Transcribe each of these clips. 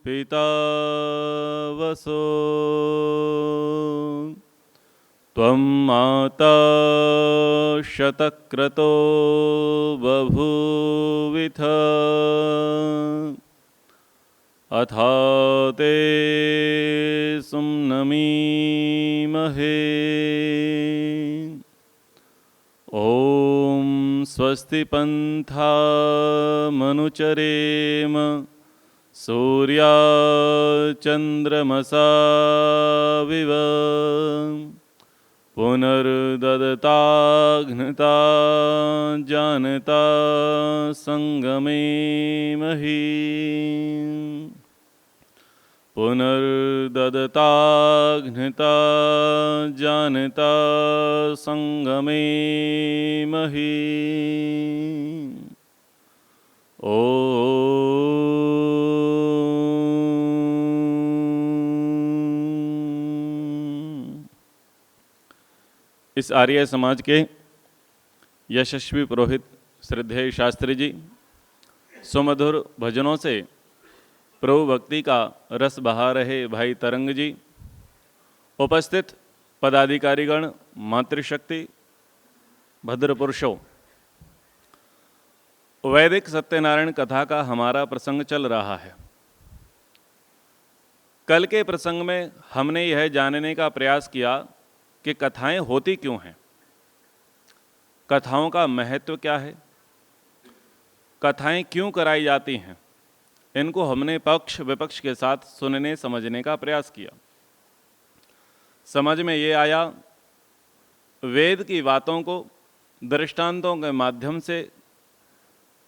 पिता वसो त्वं माता शतक्रतो बभूविथ अथा ते सुम्नमीमहे। ॐ स्वस्ति पन्थामनुचरेम सूर्याचन्द्रमसाविव पुनर्ददताघ्नता जानता संगमे मही। पुनर्ददताघ्नता जानता संगमे मही। इस आर्य समाज के यशस्वी पुरोहित श्रद्धेय शास्त्री जी सुमधुर भजनों से प्रभु भक्ति का रस बहा रहे भाई तरंग जी, उपस्थित पदाधिकारीगण, मातृशक्ति, भद्र पुरुषों, वैदिक सत्यनारायण कथा का हमारा प्रसंग चल रहा है। कल के प्रसंग में हमने यह जानने का प्रयास किया कि कथाएं होती क्यों हैं, कथाओं का महत्व क्या है, कथाएं क्यों कराई जाती हैं। इनको हमने पक्ष विपक्ष के साथ सुनने समझने का प्रयास किया। समझ में ये आया, वेद की बातों को दृष्टांतों के माध्यम से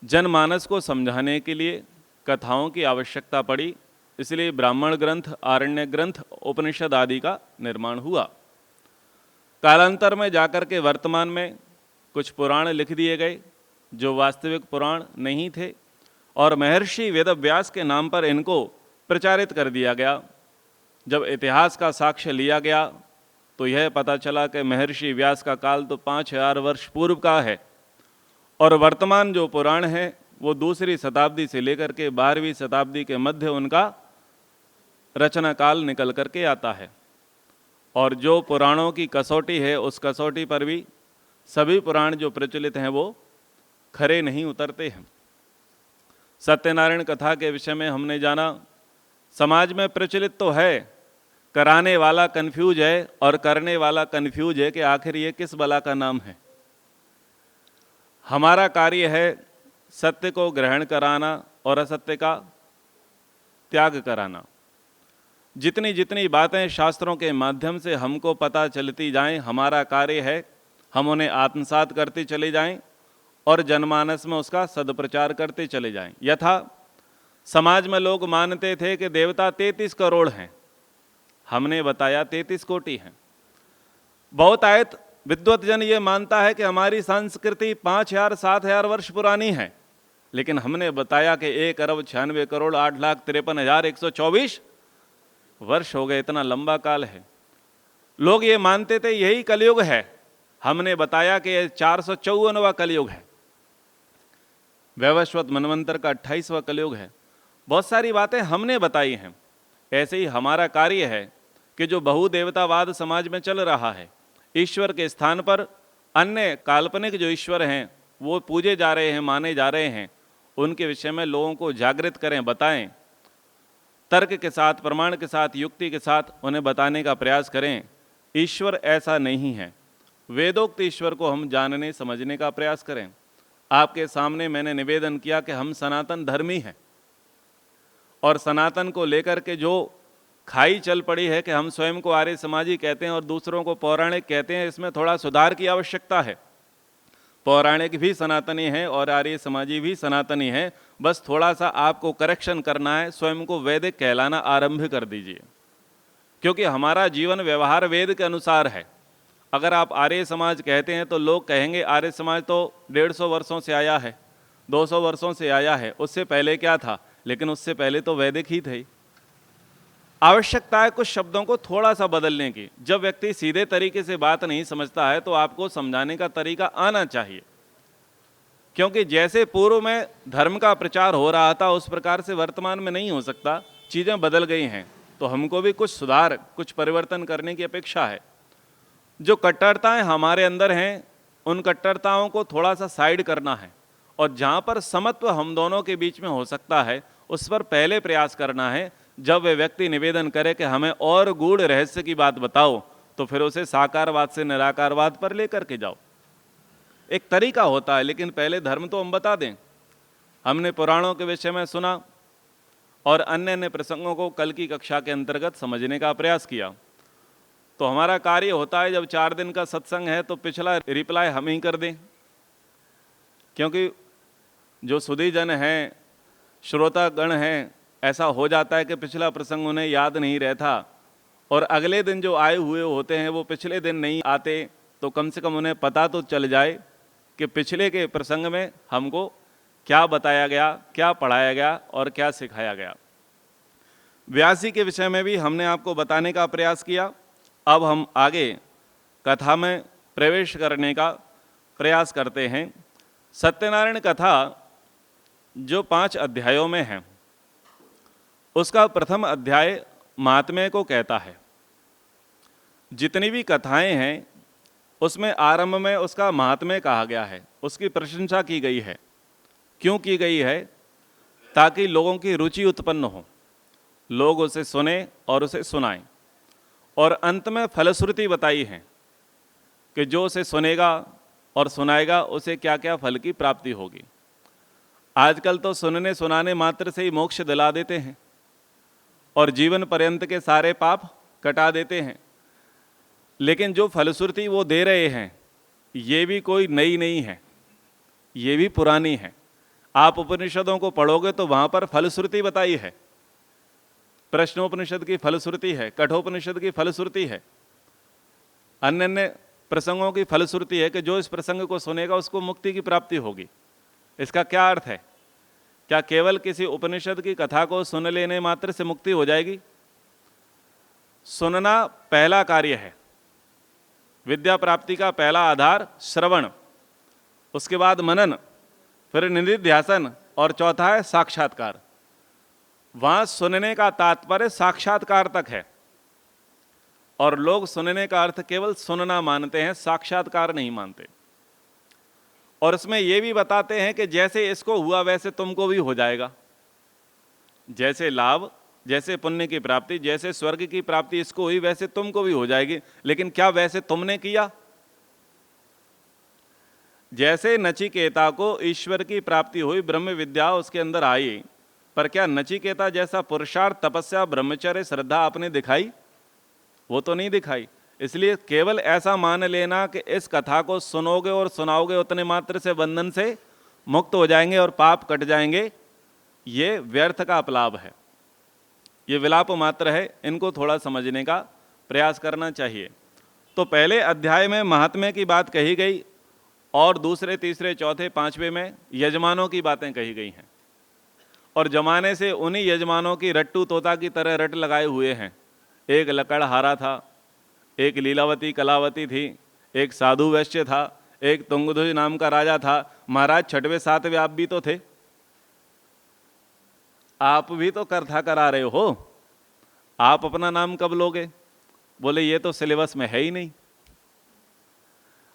जनमानस को समझाने के लिए कथाओं की आवश्यकता पड़ी। इसलिए ब्राह्मण ग्रंथ, आरण्य ग्रंथ, उपनिषद आदि का निर्माण हुआ। कालांतर में जाकर के वर्तमान में कुछ पुराण लिख दिए गए जो वास्तविक पुराण नहीं थे, और महर्षि वेदव्यास के नाम पर इनको प्रचारित कर दिया गया। जब इतिहास का साक्ष्य लिया गया तो यह पता चला कि महर्षि व्यास का काल तो 5000 वर्ष पूर्व का है, और वर्तमान जो पुराण है वो दूसरी शताब्दी से लेकर के 12वीं शताब्दी के मध्य उनका रचना काल निकल करके आता है। और जो पुराणों की कसौटी है, उस कसौटी पर भी सभी पुराण जो प्रचलित हैं वो खरे नहीं उतरते हैं। सत्यनारायण कथा के विषय में हमने जाना, समाज में प्रचलित तो है, कराने वाला कंफ्यूज है और करने वाला कंफ्यूज है कि आखिर ये किस बला का नाम है। हमारा कार्य है सत्य को ग्रहण कराना और असत्य का त्याग कराना। जितनी जितनी बातें शास्त्रों के माध्यम से हमको पता चलती जाएं, हमारा कार्य है हम उन्हें आत्मसात करते चले जाएं और जनमानस में उसका सदप्रचार करते चले जाएं। यथा समाज में लोग मानते थे कि देवता 33 करोड़ हैं, हमने बताया 33 कोटि हैं। बहुतायत विद्वत जन ये मानता है कि हमारी संस्कृति 5000 7000 वर्ष पुरानी है, लेकिन हमने बताया कि 1,96,08,53,124 वर्ष हो गए। इतना लंबा काल है। लोग ये मानते थे यही कलयुग है, हमने बताया कि 454वां कलयुग है। वैवस्वत मनवंतर का 28वां कलयुग है। बहुत सारी बातें हमने बताई हैं। ऐसे ही हमारा कार्य है कि जो बहुदेवतावाद समाज में चल रहा है, ईश्वर के स्थान पर अन्य काल्पनिक जो ईश्वर हैं वो पूजे जा रहे हैं, माने जा रहे हैं, उनके विषय में लोगों को जागृत करें, बताएं, तर्क के साथ, प्रमाण के साथ, युक्ति के साथ उन्हें बताने का प्रयास करें। ईश्वर ऐसा नहीं है। वेदोक्त ईश्वर को हम जानने समझने का प्रयास करें। आपके सामने मैंने निवेदन किया कि हम सनातन धर्मी हैं, और सनातन को लेकर के जो खाई चल पड़ी है कि हम स्वयं को आर्य समाजी कहते हैं और दूसरों को पौराणिक कहते हैं, इसमें थोड़ा सुधार की आवश्यकता है। पौराणिक भी सनातनी हैं और आर्य समाजी भी सनातनी हैं। बस थोड़ा सा आपको करेक्शन करना है, स्वयं को वैदिक कहलाना आरंभ कर दीजिए, क्योंकि हमारा जीवन व्यवहार वेद के अनुसार है। अगर आप आर्य समाज कहते हैं तो लोग कहेंगे आर्य समाज तो 150 वर्षों से आया है, 200 वर्षों से आया है, उससे पहले क्या था? लेकिन उससे पहले तो वैदिक ही थे। आवश्यकता है कुछ शब्दों को थोड़ा सा बदलने की। जब व्यक्ति सीधे तरीके से बात नहीं समझता है तो आपको समझाने का तरीका आना चाहिए। क्योंकि जैसे पूर्व में धर्म का प्रचार हो रहा था उस प्रकार से वर्तमान में नहीं हो सकता, चीज़ें बदल गई हैं। तो हमको भी कुछ सुधार, कुछ परिवर्तन करने की अपेक्षा है। जो कट्टरताएं हमारे अंदर हैं उन कट्टरताओं को थोड़ा सा साइड करना है, और जहाँ पर समत्व हम दोनों के बीच में हो सकता है उस पर पहले प्रयास करना है। जब वे व्यक्ति निवेदन करे कि हमें और गूढ़ रहस्य की बात बताओ, तो फिर उसे साकारवाद से निराकारवाद पर लेकर के जाओ। एक तरीका होता है, लेकिन पहले धर्म तो हम बता दें। हमने पुराणों के विषय में सुना और अन्य अन्य प्रसंगों को कल की कक्षा के अंतर्गत समझने का प्रयास किया। तो हमारा कार्य होता है, जब 4 दिन का सत्संग है तो पिछला रिप्लाई हम ही कर दें, क्योंकि जो सुधीजन हैं, श्रोतागण हैं, ऐसा हो जाता है कि पिछला प्रसंग उन्हें याद नहीं रहता, और अगले दिन जो आए हुए होते हैं वो पिछले दिन नहीं आते, तो कम से कम उन्हें पता तो चल जाए कि पिछले के प्रसंग में हमको क्या बताया गया, क्या पढ़ाया गया और क्या सिखाया गया। व्यास जी के विषय में भी हमने आपको बताने का प्रयास किया। अब हम आगे कथा में प्रवेश करने का प्रयास करते हैं। सत्यनारायण कथा जो 5 अध्यायों में है, उसका प्रथम अध्याय महात्म्य को कहता है। जितनी भी कथाएं हैं उसमें आरंभ में उसका महात्म्य कहा गया है, उसकी प्रशंसा की गई है। क्यों की गई है? ताकि लोगों की रुचि उत्पन्न हो, लोग उसे सुने और उसे सुनाएं। और अंत में फलश्रुति बताई है कि जो उसे सुनेगा और सुनाएगा उसे क्या क्या फल की प्राप्ति होगी। आजकल तो सुनने सुनाने मात्र से ही मोक्ष दिला देते हैं और जीवन पर्यंत के सारे पाप कटा देते हैं, लेकिन जो फलश्रुति वो दे रहे हैं ये भी कोई नई नहीं है, ये भी पुरानी है। आप उपनिषदों को पढ़ोगे तो वहाँ पर फलश्रुति बताई है। प्रश्नोपनिषद की फलश्रुति है, कठोपनिषद की फलश्रुति है, अन्य अन्य प्रसंगों की फलश्रुति है कि जो इस प्रसंग को सुनेगा उसको मुक्ति की प्राप्ति होगी। इसका क्या अर्थ है? क्या केवल किसी उपनिषद की कथा को सुन लेने मात्र से मुक्ति हो जाएगी? सुनना पहला कार्य है। विद्या प्राप्ति का पहला आधार श्रवण, उसके बाद मनन, फिर निधिध्यासन और चौथा है साक्षात्कार। वहां सुनने का तात्पर्य साक्षात्कार तक है, और लोग सुनने का अर्थ केवल सुनना मानते हैं, साक्षात्कार नहीं मानते। और इसमें यह भी बताते हैं कि जैसे इसको हुआ वैसे तुमको भी हो जाएगा। जैसे लाभ, जैसे पुण्य की प्राप्ति, जैसे स्वर्ग की प्राप्ति इसको हुई वैसे तुमको भी हो जाएगी। लेकिन क्या वैसे तुमने किया? जैसे नचिकेता को ईश्वर की प्राप्ति हुई, ब्रह्म विद्या उसके अंदर आई, पर क्या नचिकेता जैसा पुरुषार्थ, तपस्या, ब्रह्मचर्य, श्रद्धा आपने दिखाई? वो तो नहीं दिखाई। इसलिए केवल ऐसा मान लेना कि इस कथा को सुनोगे और सुनाओगे उतने मात्र से बंधन से मुक्त हो जाएंगे और पाप कट जाएंगे, ये व्यर्थ का अपलाप है, ये विलाप मात्र है। इनको थोड़ा समझने का प्रयास करना चाहिए। तो पहले अध्याय में महात्म्य की बात कही गई और दूसरे, तीसरे, चौथे, 5वें में यजमानों की बातें कही गई हैं। और जमाने से उन्हीं यजमानों की रट्टू तोता की तरह रट लगाए हुए हैं। एक लकड़हारा था, एक लीलावती कलावती थी, एक साधु वैश्य था, एक तुंगध्वज नाम का राजा था। महाराज 6वें 7वें आप भी तो थे, आप भी तो कथा करा रहे हो, आप अपना नाम कब लोगे? बोले ये तो सिलेबस में है ही नहीं।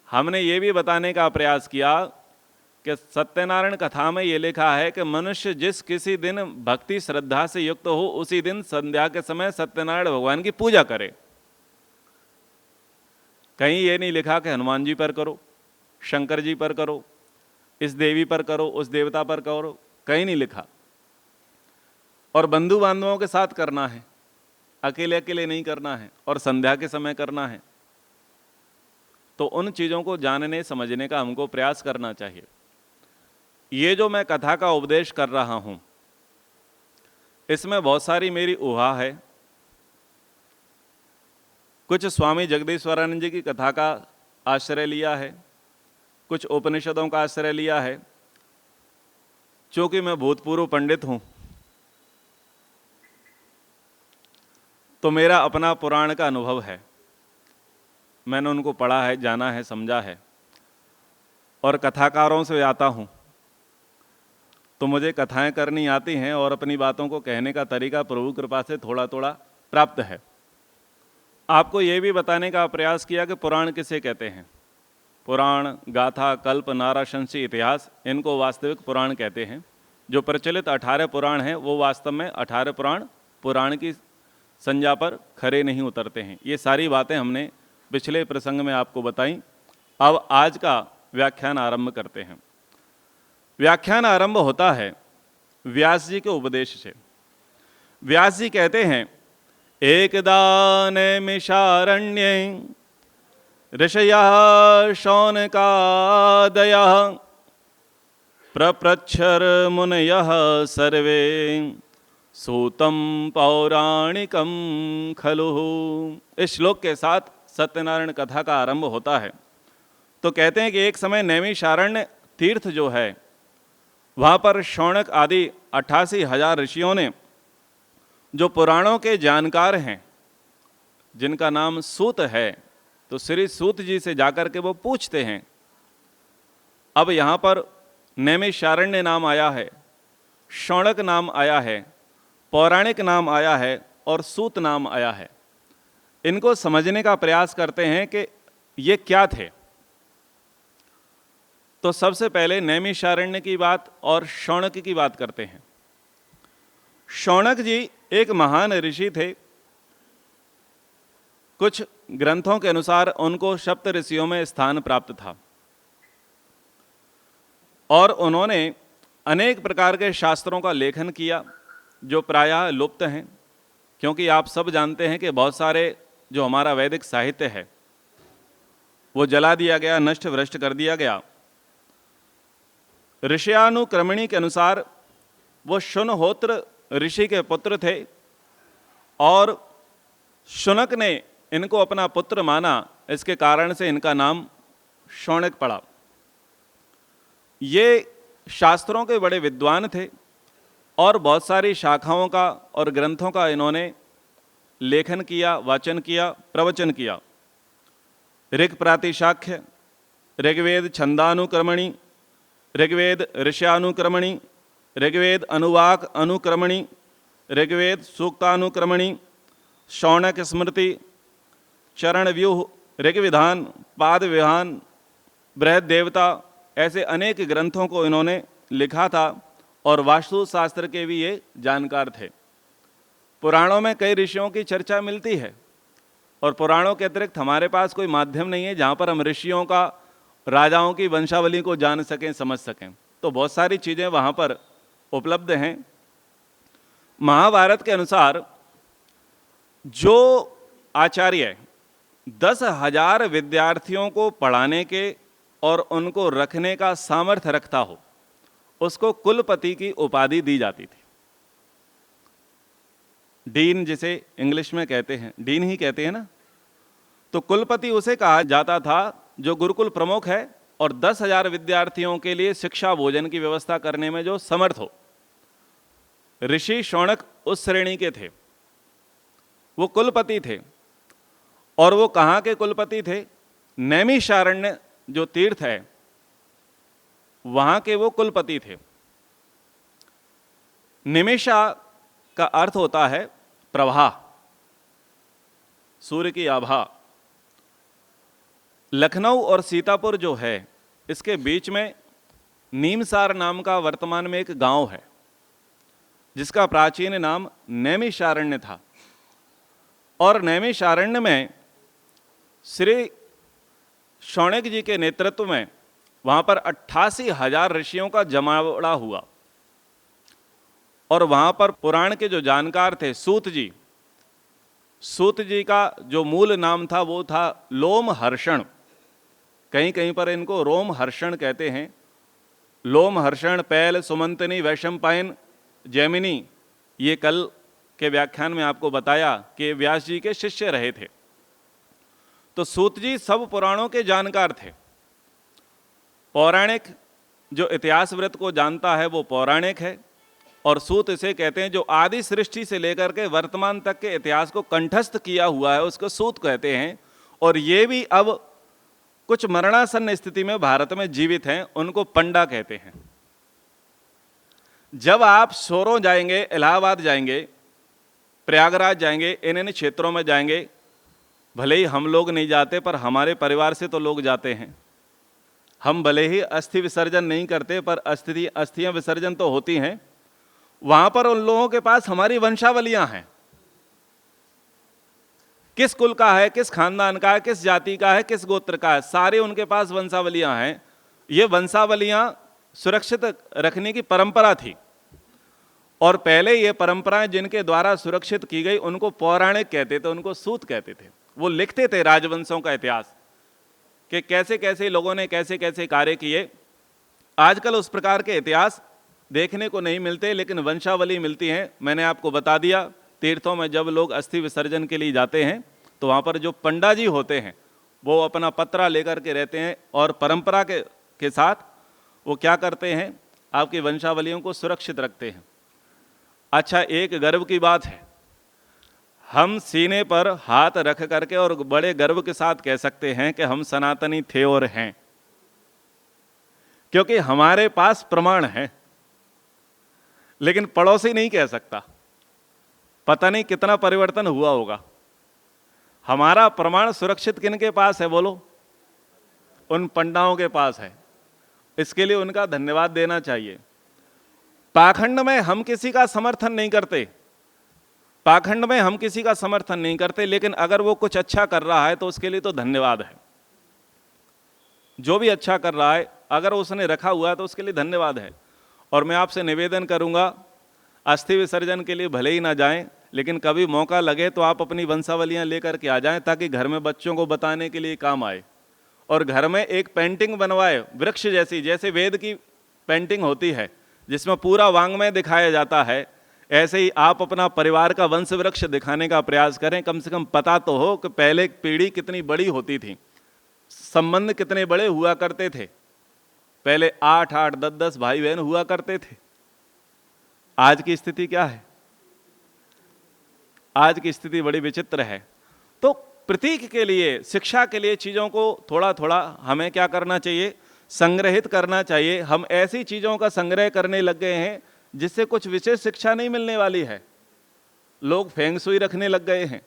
हमने ये भी बताने का प्रयास किया कि सत्यनारायण कथा में ये लिखा है कि मनुष्य जिस किसी दिन भक्ति श्रद्धा से युक्त हो उसी दिन संध्या के समय सत्यनारायण भगवान की पूजा करे। कहीं ये नहीं लिखा कि हनुमान जी पर करो, शंकर जी पर करो, इस देवी पर करो, उस देवता पर करो, कहीं नहीं लिखा। और बंधु बांधवों के साथ करना है, अकेले अकेले नहीं करना है, और संध्या के समय करना है। तो उन चीज़ों को जानने समझने का हमको प्रयास करना चाहिए। ये जो मैं कथा का उपदेश कर रहा हूँ इसमें बहुत सारी मेरी ऊहा है। कुछ स्वामी जगदीश्वरानंद जी की कथा का आश्रय लिया है, कुछ उपनिषदों का आश्रय लिया है। चूँकि मैं भूतपूर्व पंडित हूँ तो मेरा अपना पुराण का अनुभव है, मैंने उनको पढ़ा है, जाना है, समझा है, और कथाकारों से आता हूँ तो मुझे कथाएं करनी आती हैं और अपनी बातों को कहने का तरीका प्रभु कृपा से थोड़ा थोड़ा प्राप्त है। आपको ये भी बताने का प्रयास किया कि पुराण किसे कहते हैं। पुराण, गाथा, कल्प, नाराशंसी, इतिहास, इनको वास्तविक पुराण कहते हैं। जो प्रचलित 18 पुराण हैं वो वास्तव में 18 पुराण की संज्ञा पर खरे नहीं उतरते हैं। ये सारी बातें हमने पिछले प्रसंग में आपको बताई। अब आज का व्याख्यान आरंभ करते हैं। व्याख्यान आरंभ होता है व्यास जी के उपदेश से। व्यास जी कहते हैं, एकदा नैमिषारण्ये ऋषयः शौनकादयः प्रपृच्छर मुनयः सर्वे सूतं पौराणिकं खलु। इस श्लोक के साथ सत्यनारायण कथा का आरंभ होता है। तो कहते हैं कि एक समय नैमिषारण्य तीर्थ जो है वहाँ पर शौनक आदि 88,000 ऋषियों ने, जो पुराणों के जानकार हैं, जिनका नाम सूत है, तो श्री सूत जी से जाकर के वो पूछते हैं। अब यहाँ पर नैमिषारण्य नाम आया है, शौनक नाम आया है, पौराणिक नाम आया है और सूत नाम आया है। इनको समझने का प्रयास करते हैं कि ये क्या थे। तो सबसे पहले नैमिषारण्य की बात और शौनक की बात करते हैं। शौनक जी एक महान ऋषि थे। कुछ ग्रंथों के अनुसार उनको सप्त ऋषियों में स्थान प्राप्त था और उन्होंने अनेक प्रकार के शास्त्रों का लेखन किया जो प्रायः लुप्त हैं, क्योंकि आप सब जानते हैं कि बहुत सारे जो हमारा वैदिक साहित्य है वो जला दिया गया, नष्ट भ्रष्ट कर दिया गया। ऋषयानुक्रमणी के अनुसार वो शुनहोत्र ऋषि के पुत्र थे और शुनक ने इनको अपना पुत्र माना, इसके कारण से इनका नाम शौनक पड़ा। ये शास्त्रों के बड़े विद्वान थे और बहुत सारी शाखाओं का और ग्रंथों का इन्होंने लेखन किया, वाचन किया, प्रवचन किया। ऋग प्रातिशाख्य, ऋग्वेद छंदानुक्रमणी, ऋग्वेद ऋष्यानुक्रमणी, ऋग्वेद अनुवाक अनुक्रमणी, ऋग्वेद सूक्तानुक्रमणी, शौनक स्मृति, चरण व्यूह, ऋग्विधान, पाद विधान, बृहद देवता, ऐसे अनेक ग्रंथों को इन्होंने लिखा था और वास्तुशास्त्र के भी ये जानकार थे। पुराणों में कई ऋषियों की चर्चा मिलती है और पुराणों के अतिरिक्त हमारे पास कोई माध्यम नहीं है जहाँ पर हम ऋषियों का, राजाओं की वंशावली को जान सकें, समझ सकें। तो बहुत सारी चीज़ें वहाँ पर उपलब्ध हैं। महाभारत के अनुसार जो आचार्य 10,000 विद्यार्थियों को पढ़ाने के और उनको रखने का सामर्थ्य रखता हो, उसको कुलपति की उपाधि दी जाती थी। डीन जिसे इंग्लिश में कहते हैं, डीन ही कहते हैं ना। तो कुलपति उसे कहा जाता था जो गुरुकुल प्रमुख है और 10,000 विद्यार्थियों के लिए शिक्षा भोजन की व्यवस्था करने में जो समर्थ हो। ऋषि शौनक उस श्रेणी के थे, वो कुलपति थे। और वो कहाँ के कुलपति थे? नैमिषारण्य जो तीर्थ है वहाँ के वो कुलपति थे। निमिषा का अर्थ होता है प्रभा, सूर्य की आभा। लखनऊ और सीतापुर जो है इसके बीच में नीमसार नाम का वर्तमान में एक गांव है जिसका प्राचीन नाम नैमिषारण्य था। और नैमिषारण्य में श्री शौनक जी के नेतृत्व में वहाँ पर 88,000 ऋषियों का जमावड़ा हुआ और वहाँ पर पुराण के जो जानकार थे सूत जी का जो मूल नाम था वो था लोमहर्षण। कहीं कहीं पर इनको रोमहर्षण कहते हैं। लोमहर्षण, पैल, सुमंतनी, वैशंपायन, जैमिनी, ये कल के व्याख्यान में आपको बताया कि व्यास जी के शिष्य रहे थे। तो सूत जी सब पुराणों के जानकार थे। पौराणिक जो इतिहास वृत्त को जानता है वो पौराणिक है और सूत इसे कहते हैं जो आदि सृष्टि से लेकर के वर्तमान तक के इतिहास को कंठस्थ किया हुआ है उसको सूत कहते हैं। और ये भी अब कुछ मरणासन्न स्थिति में भारत में जीवित हैं, उनको पंडा कहते हैं। जब आप सोरों जाएंगे, इलाहाबाद जाएंगे, प्रयागराज जाएंगे, इन क्षेत्रों में जाएंगे, भले ही हम लोग नहीं जाते पर हमारे परिवार से तो लोग जाते हैं। हम भले ही अस्थि विसर्जन नहीं करते पर अस्थियां विसर्जन तो होती हैं। वहां पर उन लोगों के पास हमारी वंशावलियां हैं, किस कुल का है, किस खानदान का है, किस जाति का है, किस गोत्र का है, सारे उनके पास वंशावलियां हैं। ये वंशावलियां सुरक्षित रखने की परंपरा थी, और पहले ये परंपराएं जिनके द्वारा सुरक्षित की गई उनको पौराणिक कहते थे, उनको सूत कहते थे। वो लिखते थे राजवंशों का इतिहास कि कैसे कैसे लोगों ने कैसे कैसे कार्य किए। आजकल उस प्रकार के इतिहास देखने को नहीं मिलते, लेकिन वंशावली मिलती हैं। मैंने आपको बता दिया, तीर्थों में जब लोग अस्थि विसर्जन के लिए जाते हैं तो वहाँ पर जो पंडा जी होते हैं वो अपना पत्रा लेकर के रहते हैं, और परंपरा के साथ वो क्या करते हैं, आपकी वंशावलियों को सुरक्षित रखते हैं। अच्छा, एक गर्व की बात है, हम सीने पर हाथ रख करके और बड़े गर्व के साथ कह सकते हैं कि हम सनातनी थे और हैं, क्योंकि हमारे पास प्रमाण है। लेकिन पड़ोसी नहीं कह सकता, पता नहीं कितना परिवर्तन हुआ होगा। हमारा प्रमाण सुरक्षित किनके पास है बोलो? उन पंडाओं के पास है। इसके लिए उनका धन्यवाद देना चाहिए। पाखंड में हम किसी का समर्थन नहीं करते, पाखंड में हम किसी का समर्थन नहीं करते, लेकिन अगर वो कुछ अच्छा कर रहा है तो उसके लिए तो धन्यवाद है। जो भी अच्छा कर रहा है अगर उसने रखा हुआ है तो उसके लिए धन्यवाद है। और मैं आपसे निवेदन करूंगा, अस्थि विसर्जन के लिए भले ही ना जाएं, लेकिन कभी मौका लगे तो आप अपनी वंशावलियां लेकर के आ जाएं, ताकि घर में बच्चों को बताने के लिए काम आए। और घर में एक पेंटिंग बनवाए वृक्ष जैसी, जैसे वेद की पेंटिंग होती है जिसमें पूरा वांग्मय दिखाया जाता है, ऐसे ही आप अपना परिवार का वंश वृक्ष दिखाने का प्रयास करें। कम से कम पता तो हो कि पहले पीढ़ी कितनी बड़ी होती थी, संबंध कितने बड़े हुआ करते थे। पहले 8-8, 10-10 भाई बहन हुआ करते थे। आज की स्थिति क्या है? आज की स्थिति बड़ी विचित्र है। तो प्रतीक के लिए, शिक्षा के लिए चीज़ों को थोड़ा थोड़ा हमें क्या करना चाहिए? संग्रहित करना चाहिए। हम ऐसी चीज़ों का संग्रह करने लग गए हैं जिससे कुछ विशेष शिक्षा नहीं मिलने वाली है। लोग फेंग सुई रखने लग गए हैं,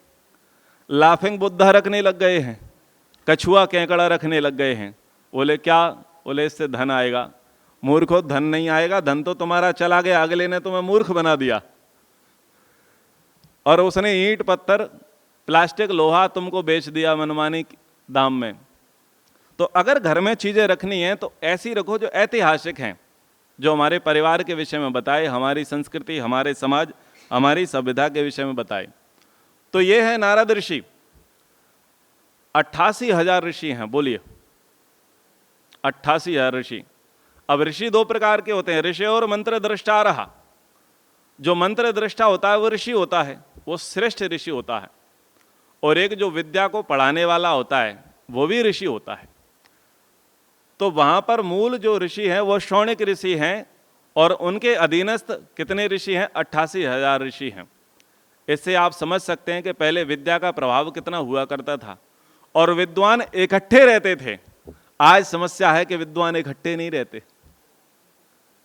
लाफिंग बुद्धा रखने लग गए हैं, कछुआ केकड़ा रखने लग गए हैं। बोले क्या? बोले इससे धन आएगा। मूर्खो, धन नहीं आएगा, धन तो तुम्हारा चला गया, अगले ने तुम्हें मूर्ख बना दिया। और उसने ईंट पत्थर प्लास्टिक लोहा तुमको बेच दिया मनमानी दाम में। तो अगर घर में चीज़ें रखनी हैं तो ऐसी रखो जो ऐतिहासिक हैं, जो हमारे परिवार के विषय में बताए, हमारी संस्कृति, हमारे समाज, हमारी सभ्यता के विषय में बताए। तो ये है नारद ऋषि। 88,000 ऋषि हैं। बोलिए, 88,000 ऋषि। अब ऋषि दो प्रकार के होते हैं, ऋषि और मंत्र दृष्टा रहा। जो मंत्र दृष्टा होता है वो ऋषि होता है, वो श्रेष्ठ ऋषि होता है। और एक जो विद्या को पढ़ाने वाला होता है वो भी ऋषि होता है। तो वहां पर मूल जो ऋषि हैं वो शौनक ऋषि हैं, और उनके अधीनस्थ कितने ऋषि हैं? 88,000 ऋषि हैं। इससे आप समझ सकते हैं कि पहले विद्या का प्रभाव कितना हुआ करता था, और विद्वान इकट्ठे रहते थे। आज समस्या है कि विद्वान इकट्ठे नहीं रहते,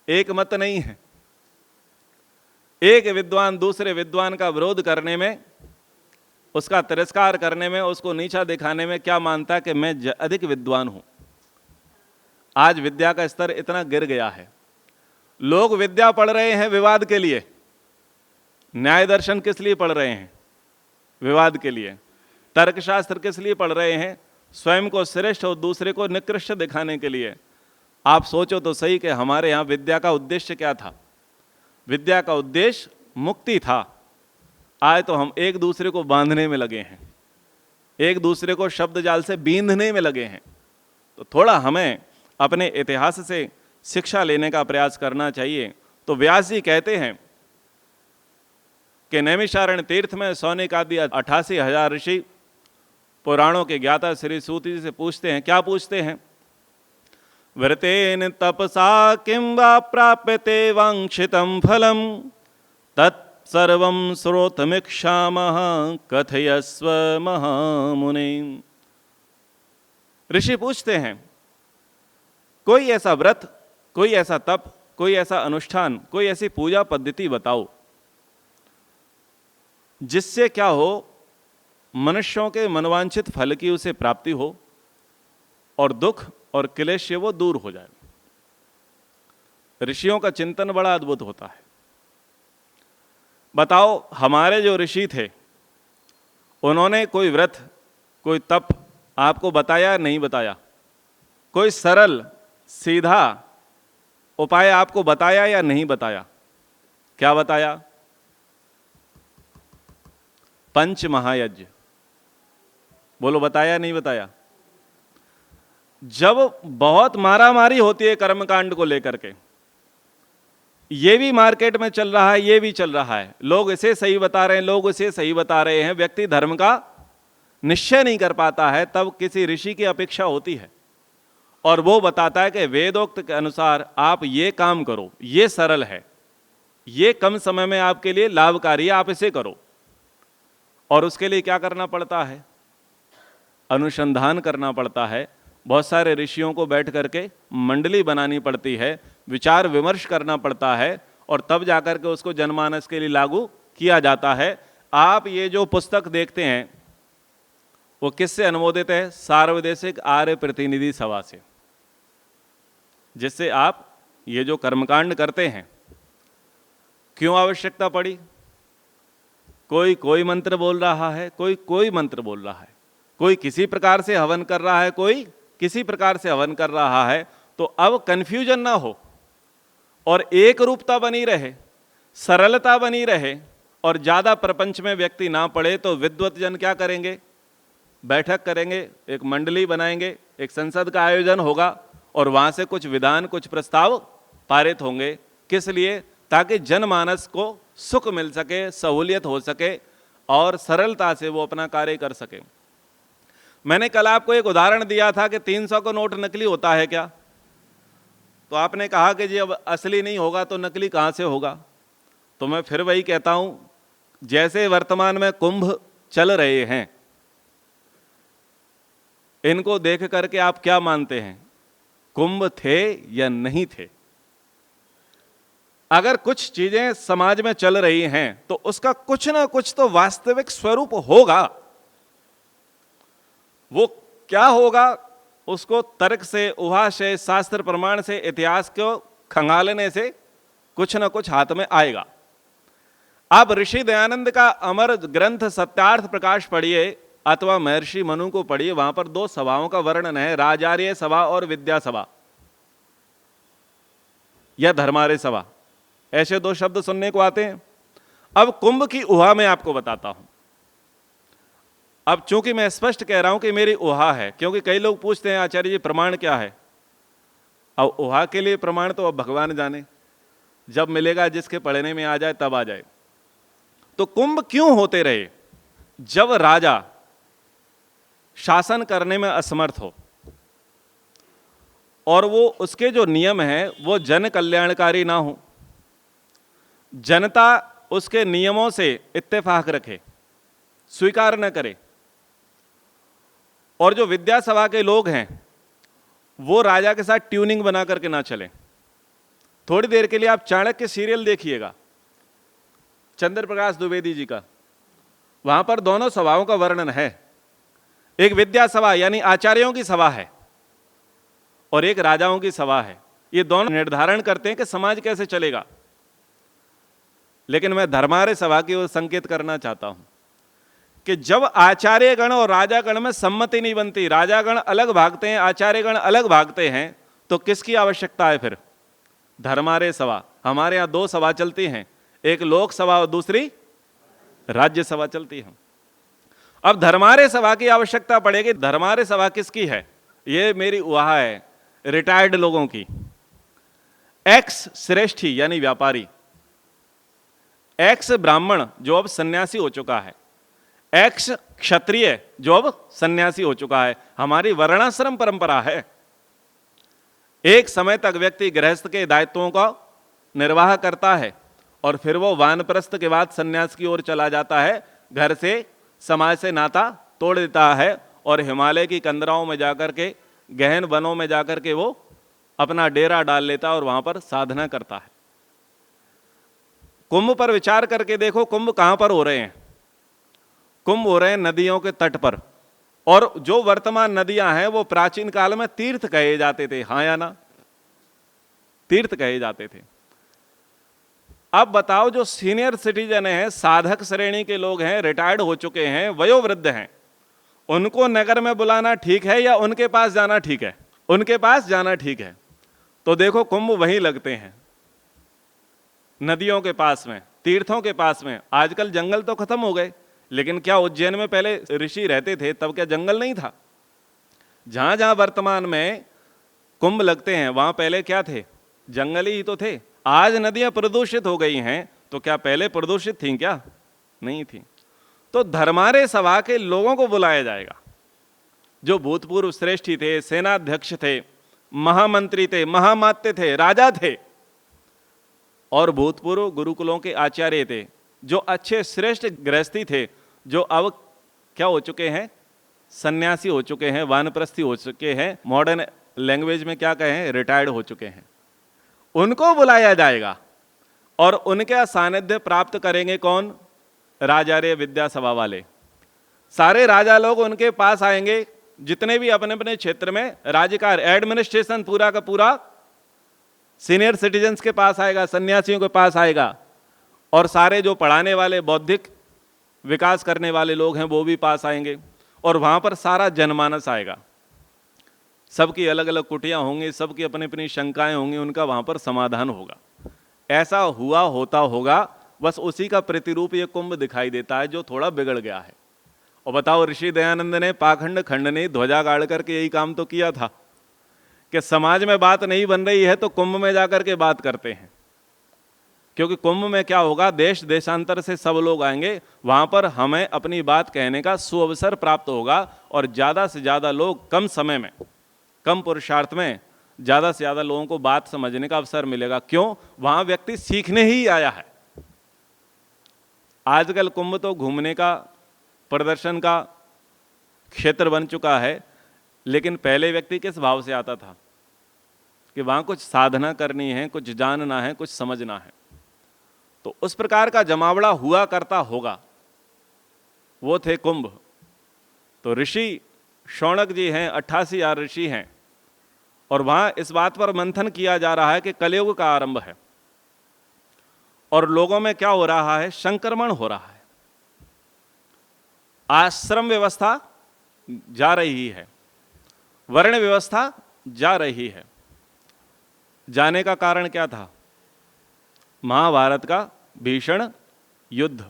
एक मत नहीं है। एक विद्वान दूसरे विद्वान का विरोध करने में, उसका तिरस्कार करने में, उसको नीचा दिखाने में क्या मानता है कि मैं अधिक विद्वान हूं। आज विद्या का स्तर इतना गिर गया है। लोग विद्या पढ़ रहे हैं विवाद के लिए। न्याय दर्शन किस लिए पढ़ रहे हैं? विवाद के लिए। तर्कशास्त्र किस लिए पढ़ रहे हैं? स्वयं को श्रेष्ठ और दूसरे को निकृष्ट दिखाने के लिए। आप सोचो तो सही कि हमारे यहाँ विद्या का उद्देश्य क्या था? विद्या का उद्देश्य मुक्ति था। आज तो हम एक दूसरे को बांधने में लगे हैं, एक दूसरे को शब्द जाल से बींधने में लगे हैं। तो थोड़ा हमें अपने इतिहास से शिक्षा लेने का प्रयास करना चाहिए। तो व्यास जी कहते हैं कि नैमिषारण्य तीर्थ में सौनिक आदि 88,000 ऋषि पुराणों के ज्ञाता श्री सूत जी से पूछते हैं। क्या पूछते हैं? व्रतेन तपसा किं वा प्राप्यते वांक्षितं फलम तत्सर्वं श्रोतुमिच्छामः कथयस्व महामुने। ऋषि पूछते हैं, कोई ऐसा व्रत, कोई ऐसा तप कोई ऐसा अनुष्ठान, कोई ऐसी पूजा पद्धति बताओ जिससे क्या हो, मनुष्यों के मनवांछित फल की उसे प्राप्ति हो और दुख और क्लेश से वो दूर हो जाए। ऋषियों का चिंतन बड़ा अद्भुत होता है। बताओ, हमारे जो ऋषि थे उन्होंने कोई व्रत, कोई तप आपको बताया नहीं बताया? कोई सरल सीधा उपाय आपको बताया या नहीं बताया? क्या बताया? पंच महायज्ञ। बोलो, बताया नहीं बताया? जब बहुत मारामारी होती है कर्मकांड को लेकर के, ये भी मार्केट में चल रहा है, ये भी चल रहा है, लोग इसे सही बता रहे हैं, लोग इसे सही बता रहे हैं, व्यक्ति धर्म का निश्चय नहीं कर पाता है, तब किसी ऋषि की अपेक्षा होती है और वो बताता है कि वेदोक्त के अनुसार आप ये काम करो, ये सरल है, ये कम समय में आपके लिए लाभकारी है, आप इसे करो। और उसके लिए क्या करना पड़ता है? अनुसंधान करना पड़ता है। बहुत सारे ऋषियों को बैठ करके मंडली बनानी पड़ती है, विचार विमर्श करना पड़ता है और तब जाकर के उसको जनमानस के लिए लागू किया जाता है। आप ये जो पुस्तक देखते हैं वो किससे अनुमोदित है? सार्वदेशिक आर्य प्रतिनिधि सभा से, जिससे आप ये जो कर्मकांड करते हैं, क्यों आवश्यकता पड़ी? कोई कोई मंत्र बोल रहा है, कोई कोई मंत्र बोल रहा है, कोई किसी प्रकार से हवन कर रहा है, कोई किसी प्रकार से हवन कर रहा है। तो अब कंफ्यूजन ना हो और एक रूपता बनी रहे, सरलता बनी रहे और ज्यादा प्रपंच में व्यक्ति ना पड़े, तो विद्वत जन क्या करेंगे? बैठक करेंगे, एक मंडली बनाएंगे, एक संसद का आयोजन होगा और वहां से कुछ विधान, कुछ प्रस्ताव पारित होंगे। किस लिए? ताकि जनमानस को सुख मिल सके, सहूलियत हो सके और सरलता से वो अपना कार्य कर सके। मैंने कल आपको एक उदाहरण दिया था कि 300 का नोट नकली होता है क्या? तो आपने कहा कि जी अब असली नहीं होगा तो नकली कहां से होगा? तो मैं फिर वही कहता हूं, जैसे वर्तमान में कुंभ चल रहे हैं, इनको देख करके आप क्या मानते हैं? कुंभ थे या नहीं थे? अगर कुछ चीजें समाज में चल रही हैं तो उसका कुछ ना कुछ तो वास्तविक स्वरूप होगा। वो क्या होगा? उसको तर्क से, उहा से, शास्त्र प्रमाण से, इतिहास को खंगालने से कुछ ना कुछ हाथ में आएगा। आप ऋषि दयानंद का अमर ग्रंथ सत्यार्थ प्रकाश पढ़िए अथवा महर्षि मनु को पढ़िए, वहां पर दो सभाओं का वर्णन है, राजार्य सभा और विद्या सभा या धर्मार्य सभा, ऐसे दो शब्द सुनने को आते हैं। अब कुंभ की उहा मैं आपको बताता हूं। अब चूंकि मैं स्पष्ट कह रहा हूं कि मेरी उहा है, क्योंकि कई लोग पूछते हैं आचार्य जी प्रमाण क्या है? अब उहा के लिए प्रमाण तो अब भगवान जाने, जब मिलेगा, जिसके पढ़ने में आ जाए तब आ जाए। तो कुंभ क्यों होते रहे? जब राजा शासन करने में असमर्थ हो और वो उसके जो नियम हैं वो जन कल्याणकारी ना हो, जनता उसके नियमों से इत्तेफाक रखे, स्वीकार न करे, और जो विद्या सभा के लोग हैं वो राजा के साथ ट्यूनिंग बना करके ना चले। थोड़ी देर के लिए आप चाणक्य सीरियल देखिएगा, चंद्र प्रकाश द्विवेदी जी का, वहां पर दोनों सभाओं का वर्णन है। एक विद्या सभा यानी आचार्यों की सभा है और एक राजाओं की सभा है। ये दोनों निर्धारण करते हैं कि समाज कैसे चलेगा। लेकिन मैं धर्मार्य सभा की ओर संकेत करना चाहता हूं कि जब आचार्यगण और राजागण में सम्मति नहीं बनती, राजागण अलग भागते हैं, आचार्यगण अलग भागते हैं, तो किसकी आवश्यकता है फिर? धर्मार्य सभा। हमारे यहां दो सभा चलती हैं, एक लोकसभा और दूसरी राज्यसभा चलती है। अब धर्मार्य सभा की आवश्यकता पड़ेगी। धर्मार्य सभा किसकी है? ये मेरी उहा है, रिटायर्ड लोगों की। एक्स श्रेष्ठी यानी व्यापारी, एक्स ब्राह्मण जो अब सन्यासी हो चुका है, एक्स क्षत्रिय जो अब सन्यासी हो चुका है। हमारी वर्णाश्रम परंपरा है। एक समय तक व्यक्ति गृहस्थ के दायित्वों का निर्वाह करता है और फिर वो वानप्रस्थ के बाद सन्यास की ओर चला जाता है, घर से, समाज से नाता तोड़ देता है और हिमालय की कंदराओं में जाकर के, गहन वनों में जाकर के वो अपना डेरा डाल लेता है और वहां पर साधना करता है। कुंभ पर विचार करके देखो, कुंभ कहां पर हो रहे हैं? कुंभ हो रहे हैं नदियों के तट पर, और जो वर्तमान नदियां हैं वो प्राचीन काल में तीर्थ कहे जाते थे। हाँ या ना? तीर्थ कहे जाते थे। अब बताओ, जो सीनियर सिटीजन हैं, साधक श्रेणी के लोग हैं, रिटायर्ड हो चुके हैं, वयोवृद्ध हैं, उनको नगर में बुलाना ठीक है या उनके पास जाना ठीक है? उनके पास जाना ठीक है। तो देखो, कुंभ वहीं लगते हैं, नदियों के पास में, तीर्थों के पास में। आजकल जंगल तो खत्म हो गए, लेकिन क्या उज्जैन में पहले ऋषि रहते थे तब क्या जंगल नहीं था? जहां जहां वर्तमान में कुंभ लगते हैं वहां पहले क्या थे? जंगल ही तो थे। आज नदियां प्रदूषित हो गई हैं, तो क्या पहले प्रदूषित थीं क्या? नहीं थी। तो धर्मार्य सभा के लोगों को बुलाया जाएगा, जो भूतपूर्व श्रेष्ठी थे, सेनाध्यक्ष थे, महामंत्री थे, महामात्य थे, राजा थे, और भूतपूर्व गुरुकुलों के आचार्य थे, जो अच्छे श्रेष्ठ गृहस्थी थे, जो अब क्या हो चुके हैं? सन्यासी हो चुके हैं, वानप्रस्थी हो चुके हैं, मॉडर्न लैंग्वेज में क्या कहें, रिटायर्ड हो चुके हैं। उनको बुलाया जाएगा और उनका सानिध्य प्राप्त करेंगे कौन? राजार्य विद्या सभा वाले। सारे राजा लोग उनके पास आएंगे, जितने भी अपने अपने क्षेत्र में राज्यकार, एडमिनिस्ट्रेशन पूरा का पूरा सीनियर सिटीजन्स के पास आएगा, सन्यासियों के पास आएगा, और सारे जो पढ़ाने वाले, बौद्धिक विकास करने वाले लोग हैं वो भी पास आएंगे, और वहां पर सारा जनमानस आएगा। सबकी अलग अलग कुटियां होंगी, सबकी अपनी अपनी शंकाएं होंगी, उनका वहां पर समाधान होगा। ऐसा हुआ होता होगा, बस उसी का प्रतिरूप ये कुंभ दिखाई देता है, जो थोड़ा बिगड़ गया है। और बताओ, ऋषि दयानंद ने पाखंड खंडनी ध्वजा गाड़ करके यही काम तो किया था कि समाज में बात नहीं बन रही है तो कुंभ में जाकर के बात करते हैं। क्योंकि कुंभ में क्या होगा, देश देशांतर से सब लोग आएंगे, वहां पर हमें अपनी बात कहने का सुअवसर प्राप्त होगा, और ज्यादा से ज्यादा लोग कम समय में, कम पुरुषार्थ में ज्यादा से ज्यादा लोगों को बात समझने का अवसर मिलेगा। क्यों? वहां व्यक्ति सीखने ही आया है। आजकल कुंभ तो घूमने का, प्रदर्शन का क्षेत्र बन चुका है, लेकिन पहले व्यक्ति किस भाव से आता था कि वहां कुछ साधना करनी है, कुछ जानना है, कुछ समझना है। तो उस प्रकार का जमावड़ा हुआ करता होगा, वो थे कुंभ। तो ऋषि शौनक जी हैं, 88 ऋषि हैं, और वहां इस बात पर मंथन किया जा रहा है कि कलयुग का आरंभ है, और लोगों में क्या हो रहा है? संक्रमण हो रहा है। आश्रम व्यवस्था जा रही है, वर्ण व्यवस्था जा रही है। जाने का कारण क्या था? महाभारत का भीषण युद्ध।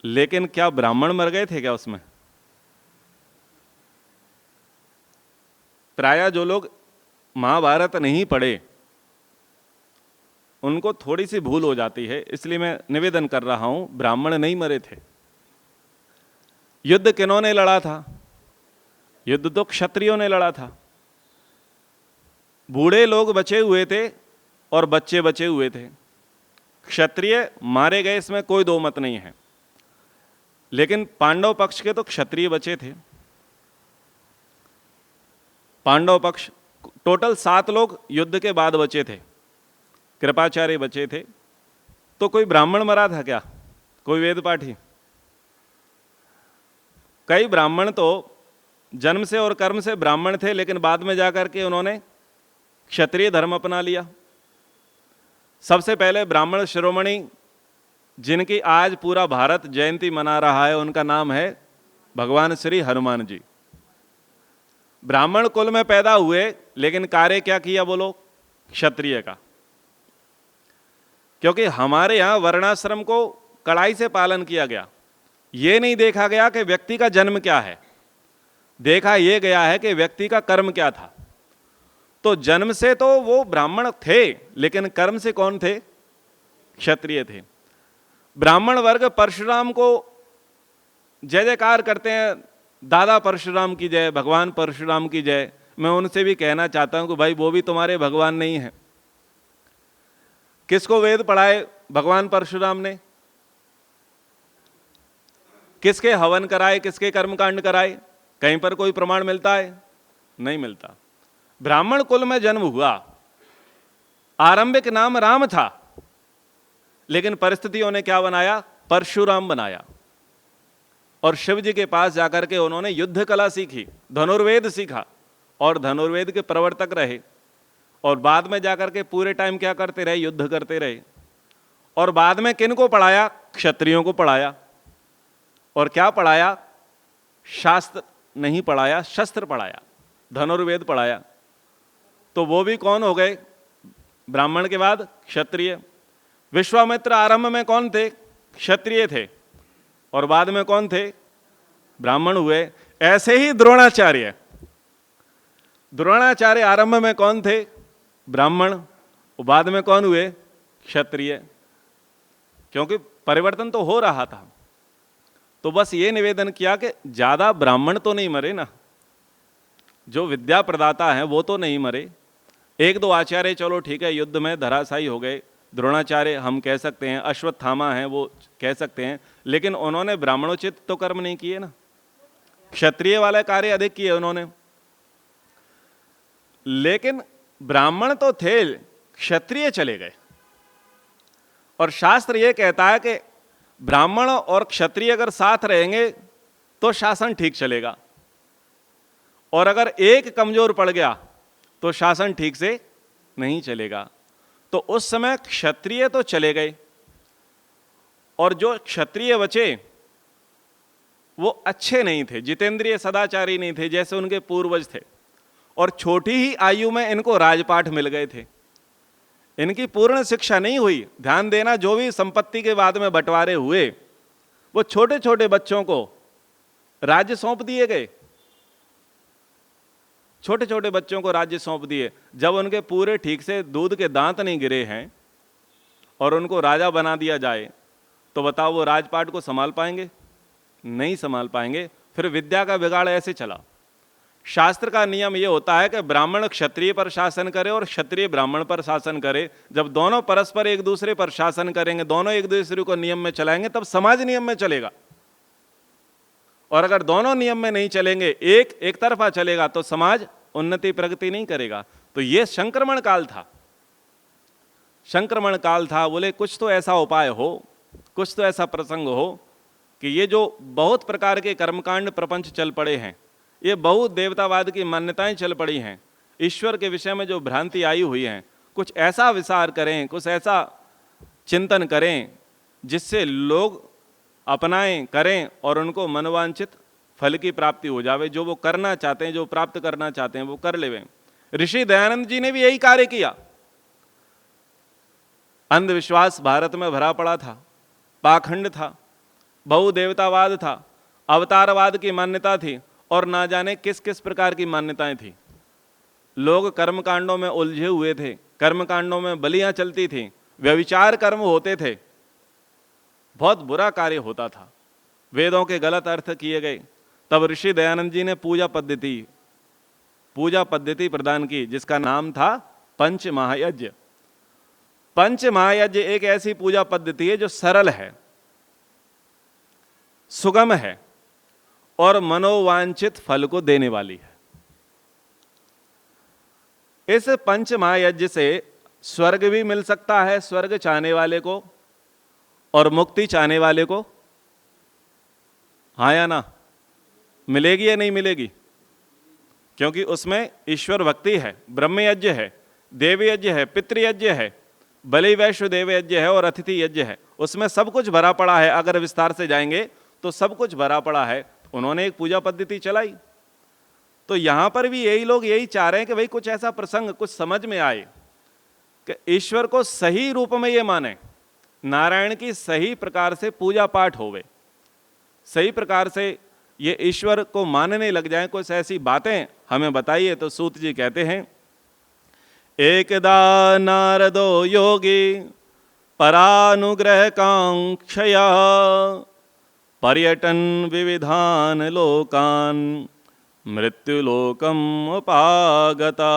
लेकिन क्या ब्राह्मण मर गए थे क्या उसमें? प्रायः जो लोग महाभारत नहीं पढ़े उनको थोड़ी सी भूल हो जाती है, इसलिए मैं निवेदन कर रहा हूं, ब्राह्मण नहीं मरे थे। युद्ध किन्होंने लड़ा था? युद्ध तो क्षत्रियों ने लड़ा था। बूढ़े लोग बचे हुए थे और बच्चे बचे हुए थे। क्षत्रिय मारे गए, इसमें कोई दो मत नहीं है, लेकिन पांडव पक्ष के तो क्षत्रिय बचे थे। पांडव पक्ष टोटल 7 लोग युद्ध के बाद बचे थे, कृपाचार्य बचे थे। तो कोई ब्राह्मण मरा था क्या? कोई वेद पाठी? कई ब्राह्मण तो जन्म से और कर्म से ब्राह्मण थे, लेकिन बाद में जाकर के उन्होंने क्षत्रिय धर्म अपना लिया। सबसे पहले ब्राह्मण शिरोमणि जिनकी आज पूरा भारत जयंती मना रहा है, उनका नाम है भगवान श्री हनुमान जी। ब्राह्मण कुल में पैदा हुए, लेकिन कार्य क्या किया बोलो? क्षत्रिय का। क्योंकि हमारे यहां वर्णाश्रम को कड़ाई से पालन किया गया। यह नहीं देखा गया कि व्यक्ति का जन्म क्या है, देखा यह गया है कि व्यक्ति का कर्म क्या था। तो जन्म से तो वो ब्राह्मण थे, लेकिन कर्म से कौन थे? क्षत्रिय थे। ब्राह्मण वर्ग परशुराम को जय जयकार करते हैं, दादा परशुराम की जय, भगवान परशुराम की जय। मैं उनसे भी कहना चाहता हूं कि भाई वो भी तुम्हारे भगवान नहीं है। किसको वेद पढ़ाए भगवान परशुराम ने? किसके हवन कराए, किसके कर्मकांड कराए? कहीं पर कोई प्रमाण मिलता है? नहीं मिलता। ब्राह्मण कुल में जन्म हुआ, आरंभिक नाम राम था, लेकिन परिस्थितियों ने क्या बनाया? परशुराम बनाया। और शिव जी के पास जाकर के उन्होंने युद्ध कला सीखी, धनुर्वेद सीखा और धनुर्वेद के प्रवर्तक रहे। और बाद में जाकर के पूरे टाइम क्या करते रहे? युद्ध करते रहे। और बाद में किन को पढ़ाया? क्षत्रियों को पढ़ाया। और क्या पढ़ाया? शास्त्र नहीं पढ़ाया, शस्त्र पढ़ाया, धनुर्वेद पढ़ाया। तो वो भी कौन हो गए? ब्राह्मण के बाद क्षत्रिय। विश्वामित्र आरंभ में कौन थे? क्षत्रिय थे, और बाद में कौन थे? ब्राह्मण हुए। ऐसे ही द्रोणाचार्य, द्रोणाचार्य आरंभ में कौन थे? ब्राह्मण, और बाद में कौन हुए? क्षत्रिय। क्योंकि परिवर्तन तो हो रहा था। तो बस ये निवेदन किया कि ज्यादा ब्राह्मण तो नहीं मरे ना, जो विद्या प्रदाता हैं वो तो नहीं मरे। एक दो आचार्य चलो ठीक है युद्ध में धराशायी हो गए, द्रोणाचार्य हम कह सकते हैं, अश्वत्थामा हैं वो कह सकते हैं, लेकिन उन्होंने ब्राह्मणोचित तो कर्म नहीं किए ना, क्षत्रिय वाले कार्य अधिक किए उन्होंने। लेकिन ब्राह्मण तो थे, क्षत्रिय चले गए। और शास्त्र यह कहता है कि ब्राह्मण और क्षत्रिय अगर साथ रहेंगे तो शासन ठीक चलेगा, और अगर एक कमजोर पड़ गया तो शासन ठीक से नहीं चलेगा। तो उस समय क्षत्रिय तो चले गए, और जो क्षत्रिय बचे वो अच्छे नहीं थे, जितेंद्रिय सदाचारी नहीं थे जैसे उनके पूर्वज थे। और छोटी ही आयु में इनको राजपाठ मिल गए थे, इनकी पूर्ण शिक्षा नहीं हुई। ध्यान देना, जो भी संपत्ति के बाद में बंटवारे हुए वो छोटे छोटे बच्चों को राज्य सौंप दिए गए, छोटे छोटे बच्चों को राज्य सौंप दिए। जब उनके पूरे ठीक से दूध के दांत नहीं गिरे हैं और उनको राजा बना दिया जाए तो बताओ वो राजपाट को संभाल पाएंगे? नहीं संभाल पाएंगे। फिर विद्या का बिगाड़ ऐसे चला। शास्त्र का नियम यह होता है कि ब्राह्मण क्षत्रिय पर शासन करे और क्षत्रिय ब्राह्मण पर शासन करे। जब दोनों परस्पर एक दूसरे पर शासन करेंगे, दोनों एक दूसरे को नियम में चलाएंगे, तब समाज नियम में चलेगा। और अगर दोनों नियम में नहीं चलेंगे, एक तरफा चलेगा, तो समाज उन्नति प्रगति नहीं करेगा। तो यह संक्रमण काल था, संक्रमण काल था। बोले कुछ तो ऐसा उपाय हो, कुछ तो ऐसा प्रसंग हो कि ये जो बहुत प्रकार के कर्मकांड प्रपंच चल पड़े हैं, ये बहुत देवतावाद की मान्यताएं चल पड़ी हैं, ईश्वर के विषय में जो भ्रांति आई हुई है, कुछ ऐसा विचार करें, कुछ ऐसा चिंतन करें जिससे लोग अपनाएं, करें और उनको मनोवांछित फल की प्राप्ति हो जावे। जो वो करना चाहते हैं, जो प्राप्त करना चाहते हैं, वो कर लेवें। ऋषि दयानंद जी ने भी यही कार्य किया। अंधविश्वास भारत में भरा पड़ा था, पाखंड था, बहुदेवतावाद था, अवतारवाद की मान्यता थी, और ना जाने किस किस प्रकार की मान्यताएं थी। लोग कर्मकांडों में उलझे हुए थे, कर्मकांडों में बलियां चलती थी, व्यभिचार कर्म होते थे, बहुत बुरा कार्य होता था, वेदों के गलत अर्थ किए गए। तब ऋषि दयानंद जी ने पूजा पद्धति प्रदान की, जिसका नाम था पंच महायज्ञ। पंच महायज्ञ एक ऐसी पूजा पद्धति है जो सरल है, सुगम है और मनोवांछित फल को देने वाली है। इस पंच महायज्ञ से स्वर्ग भी मिल सकता है स्वर्ग चाहने वाले को, और मुक्ति चाहने वाले को। हाँ या ना? मिलेगी या नहीं मिलेगी? क्योंकि उसमें ईश्वर भक्ति है, ब्रह्म यज्ञ है, देव यज्ञ है, पितृयज्ञ है, बलि वैश्व देव यज्ञ है और अतिथि यज्ञ है। उसमें सब कुछ भरा पड़ा है। अगर विस्तार से जाएंगे तो सब कुछ भरा पड़ा है। उन्होंने एक पूजा पद्धति चलाई, तो यहां पर भी यही लोग यही चाह रहे हैं कि भाई कुछ ऐसा प्रसंग कुछ समझ में आए कि ईश्वर को सही रूप में ये माने, नारायण की सही प्रकार से पूजा पाठ होवे, सही प्रकार से ये ईश्वर को मानने लग जाएं। कुछ ऐसी बातें हमें बताइए। तो सूत जी कहते हैं, एकदा नारदो योगी परानुग्रह कांक्षया पर्यटन विविधान लोकान मृत्युलोकम उपागता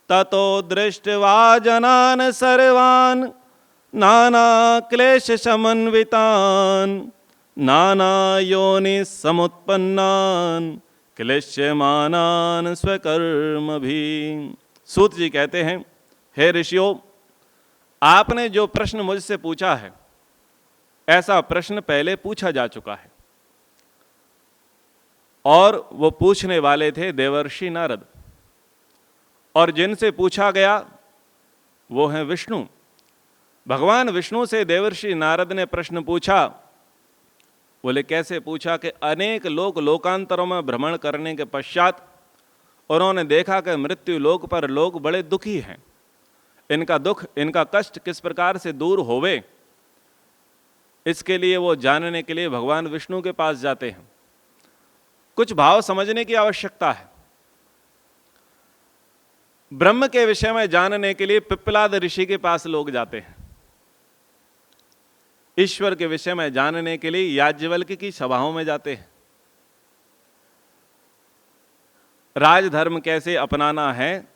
ततो दृष्ट्वा जनान सर्वान नाना क्लेश समन्वितान नाना योनि समुत्पन्नान क्लिश्यमानान स्वकर्म भी। सूत जी कहते हैं, हे ऋषियों, आपने जो प्रश्न मुझसे पूछा है, ऐसा प्रश्न पहले पूछा जा चुका है, और वो पूछने वाले थे देवर्षि नारद, और जिनसे पूछा गया वो हैं विष्णु। भगवान विष्णु से देवर्षि नारद ने प्रश्न पूछा। बोले कैसे पूछा कि अनेक लोक लोकांतरों में भ्रमण करने के पश्चात उन्होंने देखा कि मृत्यु लोक पर लोग बड़े दुखी हैं। इनका दुख, इनका कष्ट किस प्रकार से दूर होवे, इसके लिए वो जानने के लिए भगवान विष्णु के पास जाते हैं। कुछ भाव समझने की आवश्यकता है। ब्रह्म के विषय में जानने के लिए पिप्पलाद ऋषि के पास लोग जाते हैं। ईश्वर के विषय में जानने के लिए याज्ञवल्क्य की सभाओं में जाते हैं। राजधर्म कैसे अपनाना है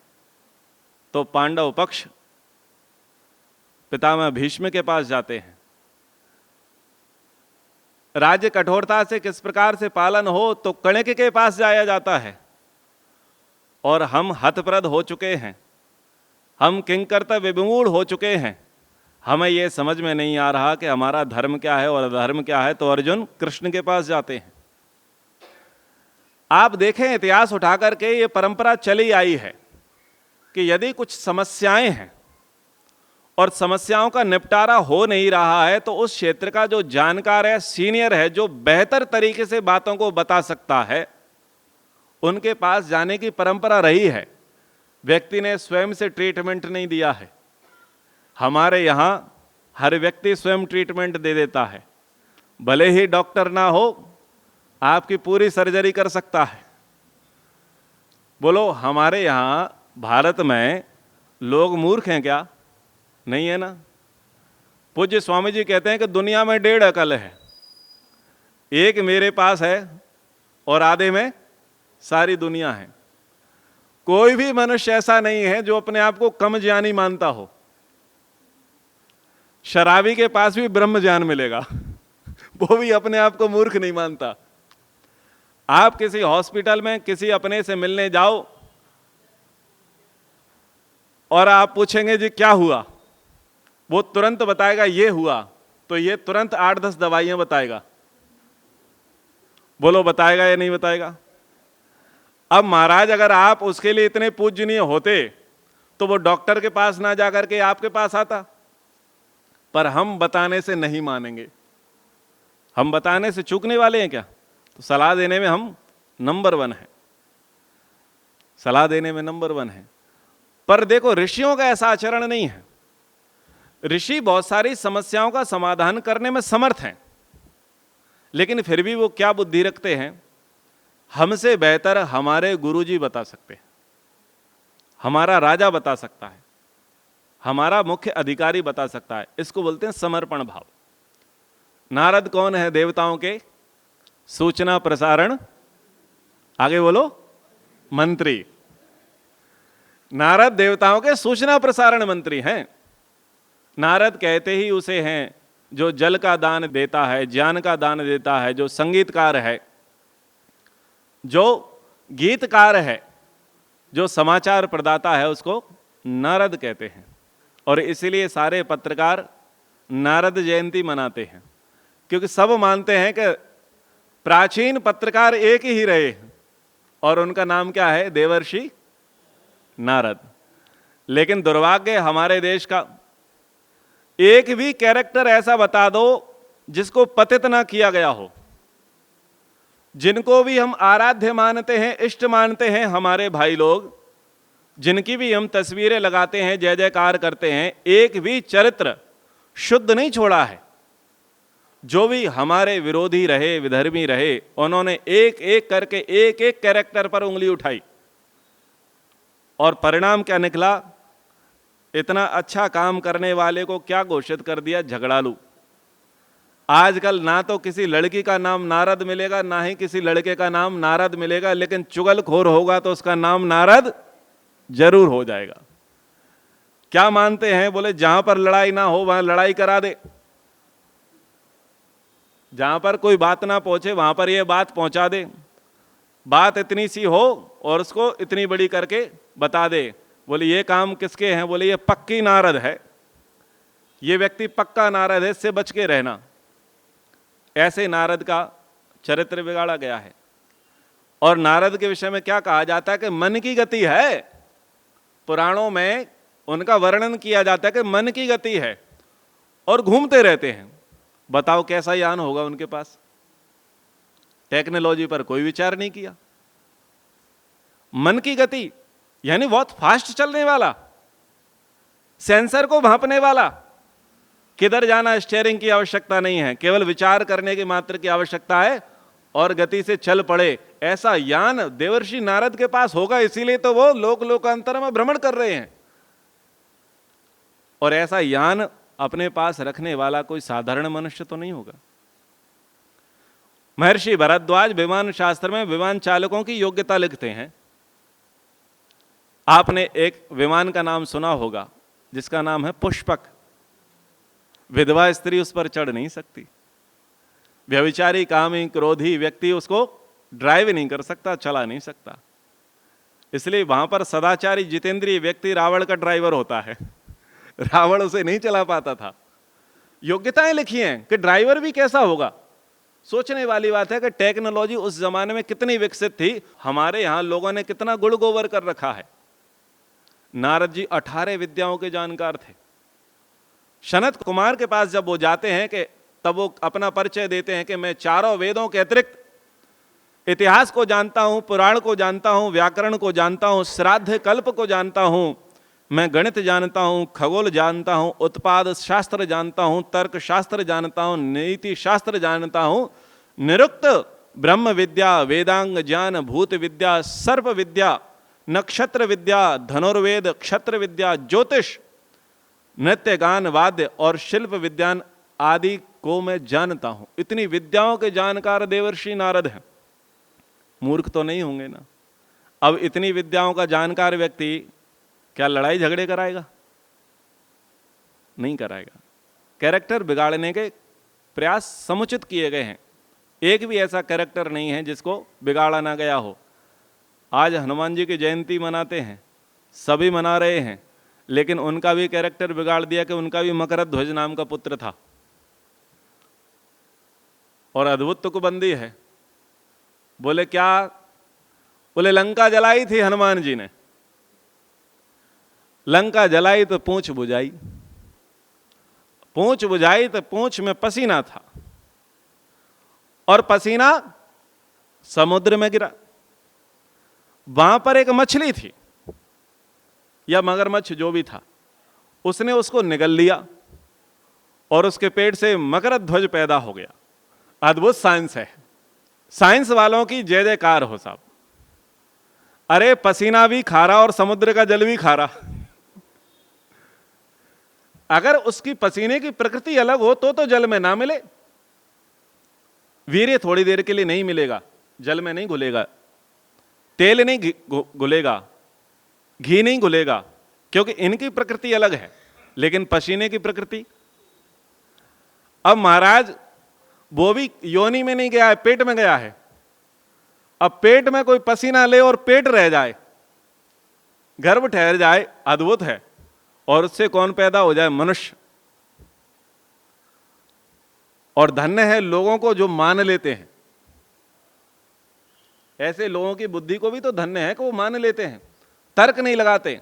तो पांडव पक्ष पितामह भीष्म के पास जाते हैं। राज्य कठोरता से किस प्रकार से पालन हो तो कणिक के पास जाया जाता है। और हम हतप्रद हो चुके हैं, हम किंकर्तव्य विमूढ़ हो चुके हैं, हमें यह समझ में नहीं आ रहा कि हमारा धर्म क्या है और अधर्म क्या है, तो अर्जुन कृष्ण के पास जाते हैं। आप देखें, इतिहास उठा करके ये परंपरा चली आई है कि यदि कुछ समस्याएं हैं और समस्याओं का निपटारा हो नहीं रहा है तो उस क्षेत्र का जो जानकार है, सीनियर है, जो बेहतर तरीके से बातों को बता सकता है, उनके पास जाने की परंपरा रही है। व्यक्ति ने स्वयं से ट्रीटमेंट नहीं दिया है। हमारे यहां हर व्यक्ति स्वयं ट्रीटमेंट दे देता है। भले ही डॉक्टर ना हो, आपकी पूरी सर्जरी कर सकता है। बोलो, हमारे यहां भारत में लोग मूर्ख हैं क्या? नहीं है ना। पूज्य स्वामी जी कहते हैं कि दुनिया में 1.5 अकल है, एक मेरे पास है और आधे में सारी दुनिया है। कोई भी मनुष्य ऐसा नहीं है जो अपने आप को कम ज्ञानी मानता हो। शराबी के पास भी ब्रह्म ज्ञान मिलेगा, वो भी अपने आप को मूर्ख नहीं मानता। आप किसी हॉस्पिटल में किसी अपने से मिलने जाओ और आप पूछेंगे जी क्या हुआ, वो तुरंत बताएगा ये हुआ, तो ये तुरंत 8-10 दवाइयां बताएगा। बोलो, बताएगा या नहीं बताएगा? अब महाराज, अगर आप उसके लिए इतने पूजनीय होते तो वो डॉक्टर के पास ना जाकर के आपके पास आता। पर हम बताने से नहीं मानेंगे। हम बताने से चूकने वाले हैं क्या? तो सलाह देने में हम नंबर 1 है, सलाह देने में नंबर 1 है। पर देखो, ऋषियों का ऐसा आचरण नहीं है। ऋषि बहुत सारी समस्याओं का समाधान करने में समर्थ हैं, लेकिन फिर भी वो क्या बुद्धि रखते हैं, हमसे बेहतर हमारे गुरुजी बता सकते हैं, हमारा राजा बता सकता है, हमारा मुख्य अधिकारी बता सकता है। इसको बोलते हैं समर्पण भाव। नारद कौन है? देवताओं के सूचना प्रसारण, आगे बोलो, मंत्री। नारद देवताओं के सूचना प्रसारण मंत्री हैं। नारद कहते ही उसे हैं जो जल का दान देता है, ज्ञान का दान देता है, जो संगीतकार है, जो गीतकार है, जो समाचार प्रदाता है, उसको नारद कहते हैं। और इसीलिए सारे पत्रकार नारद जयंती मनाते हैं, क्योंकि सब मानते हैं कि प्राचीन पत्रकार एक ही रहे और उनका नाम क्या है? देवर्षि नारद। लेकिन दुर्भाग्य हमारे देश का, एक भी कैरेक्टर ऐसा बता दो जिसको पतित ना किया गया हो। जिनको भी हम आराध्य मानते हैं, इष्ट मानते हैं, हमारे भाई लोग, जिनकी भी हम तस्वीरें लगाते हैं, जय जयकार करते हैं, एक भी चरित्र शुद्ध नहीं छोड़ा है। जो भी हमारे विरोधी रहे, विधर्मी रहे, उन्होंने एक एक करके एक एक कैरेक्टर पर उंगली उठाई। और परिणाम क्या निकला? इतना अच्छा काम करने वाले को क्या घोषित कर दिया? झगड़ालू। आजकल ना तो किसी लड़की का नाम नारद मिलेगा, ना ही किसी लड़के का नाम नारद मिलेगा, लेकिन चुगलखोर होगा तो उसका नाम नारद जरूर हो जाएगा। क्या मानते हैं? बोले जहां पर लड़ाई ना हो वहां लड़ाई करा दे, जहां पर कोई बात ना पहुंचे वहां पर यह बात पहुंचा दे। बात इतनी सी हो और उसको इतनी बड़ी करके बता दे। बोले ये काम किसके हैं? बोले ये पक्की नारद है, ये व्यक्ति पक्का नारद है, इससे बच के रहना। ऐसे नारद का चरित्र बिगाड़ा गया है। और नारद के विषय में क्या कहा जाता है कि मन की गति है। पुराणों में उनका वर्णन किया जाता है कि मन की गति है और घूमते रहते हैं। बताओ कैसा यान होगा उनके पास? टेक्नोलॉजी पर कोई विचार नहीं किया। मन की गति यानी बहुत फास्ट चलने वाला, सेंसर को भांपने वाला, किधर जाना स्टीयरिंग की आवश्यकता नहीं है, केवल विचार करने की मात्र की आवश्यकता है और गति से चल पड़े। ऐसा यान देवर्षि नारद के पास होगा, इसीलिए तो वो लोक लोकांतर में भ्रमण कर रहे हैं। और ऐसा यान अपने पास रखने वाला कोई साधारण मनुष्य तो नहीं होगा। महर्षि भरद्वाज विमान शास्त्र में विमान चालकों की योग्यता लिखते हैं। आपने एक विमान का नाम सुना होगा जिसका नाम है पुष्पक। विधवा स्त्री उस पर चढ़ नहीं सकती, व्यभिचारी कामी क्रोधी व्यक्ति उसको ड्राइव नहीं कर सकता, चला नहीं सकता। इसलिए वहां पर सदाचारी जितेंद्रिय व्यक्ति रावण का ड्राइवर होता है। रावण उसे नहीं चला पाता था। योग्यताएं लिखी हैं कि ड्राइवर भी कैसा होगा। सोचने वाली बात है कि टेक्नोलॉजी उस जमाने में कितनी विकसित थी, हमारे यहां लोगों ने कितना गुड़ गोबर कर रखा है। नारद जी 18 विद्याओं के जानकार थे। सनत कुमार के पास जब वो जाते हैं कि तब वो अपना परिचय देते हैं कि मैं चारों वेदों के अतिरिक्त इतिहास को जानता हूं, पुराण को जानता हूं, व्याकरण को जानता हूं, श्राद्ध कल्प को जानता हूं, मैं गणित जानता हूं, खगोल जानता हूं, उत्पाद शास्त्र जानता हूं, तर्क शास्त्र जानता हूं, नीति शास्त्र जानता हूं, निरुक्त ब्रह्म विद्या, वेदांग ज्ञान, भूत विद्या, सर्प विद्या, नक्षत्र विद्या, धनुर्वेद, क्षत्र विद्या, ज्योतिष, नृत्य गान वाद्य और शिल्प विज्ञान आदि को मैं जानता हूं। इतनी विद्याओं के जानकार देवर्षि नारद हैं। मूर्ख तो नहीं होंगे ना। अब इतनी विद्याओं का जानकार व्यक्ति क्या लड़ाई झगड़े कराएगा? नहीं कराएगा। कैरेक्टर बिगाड़ने के प्रयास समुचित किए गए हैं। एक भी ऐसा कैरेक्टर नहीं है जिसको बिगाड़ा ना गया हो। आज हनुमान जी की जयंती मनाते हैं, सभी मना रहे हैं, लेकिन उनका भी कैरेक्टर बिगाड़ दिया कि उनका भी मकरध्वज नाम का पुत्र था और अद्भुत तुकबंदी है। बोले क्या? बोले लंका जलाई थी हनुमान जी ने। लंका जलाई तो पूंछ बुझाई, पूंछ बुझाई तो पूंछ में पसीना था और पसीना समुद्र में गिरा। वहां पर एक मछली थी या मगरमच्छ जो भी था, उसने उसको निगल लिया और उसके पेट से मकरध्वज पैदा हो गया। अद्भुत साइंस है। साइंस वालों की जय जयकार हो साहब। अरे पसीना भी खारा और समुद्र का जल भी खारा। अगर उसकी पसीने की प्रकृति अलग हो तो जल में ना मिले। वीर्य थोड़ी देर के लिए नहीं मिलेगा, जल में नहीं घुलेगा, तेल नहीं घुलेगा, घी नहीं घुलेगा, क्योंकि इनकी प्रकृति अलग है। लेकिन पसीने की प्रकृति, अब महाराज वो भी योनि में नहीं गया है, पेट में गया है। अब पेट में कोई पसीना ले और पेट रह जाए, गर्भ ठहर जाए, अद्भुत है। और उससे कौन पैदा हो जाए? मनुष्य। और धन्य है लोगों को जो मान लेते हैं। ऐसे लोगों की बुद्धि को भी तो धन्य है कि वो मान लेते हैं, तर्क नहीं लगाते।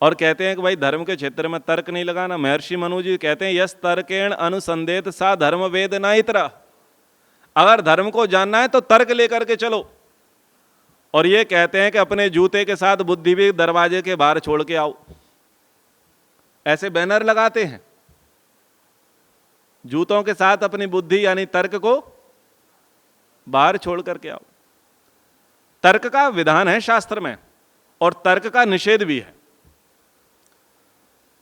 और कहते हैं कि भाई धर्म के क्षेत्र में तर्क नहीं लगाना। महर्षि मनु जी कहते हैं यस तर्केण अनुसंदेत सा धर्म वेद ना इतरा। अगर धर्म को जानना है तो तर्क लेकर के चलो। और ये कहते हैं कि अपने जूते के साथ बुद्धि भी दरवाजे के बाहर छोड़ के आओ। ऐसे बैनर लगाते हैं, जूतों के साथ अपनी बुद्धि यानी तर्क को बाहर छोड़ करके आओ। तर्क का विधान है शास्त्र में और तर्क का निषेध भी है।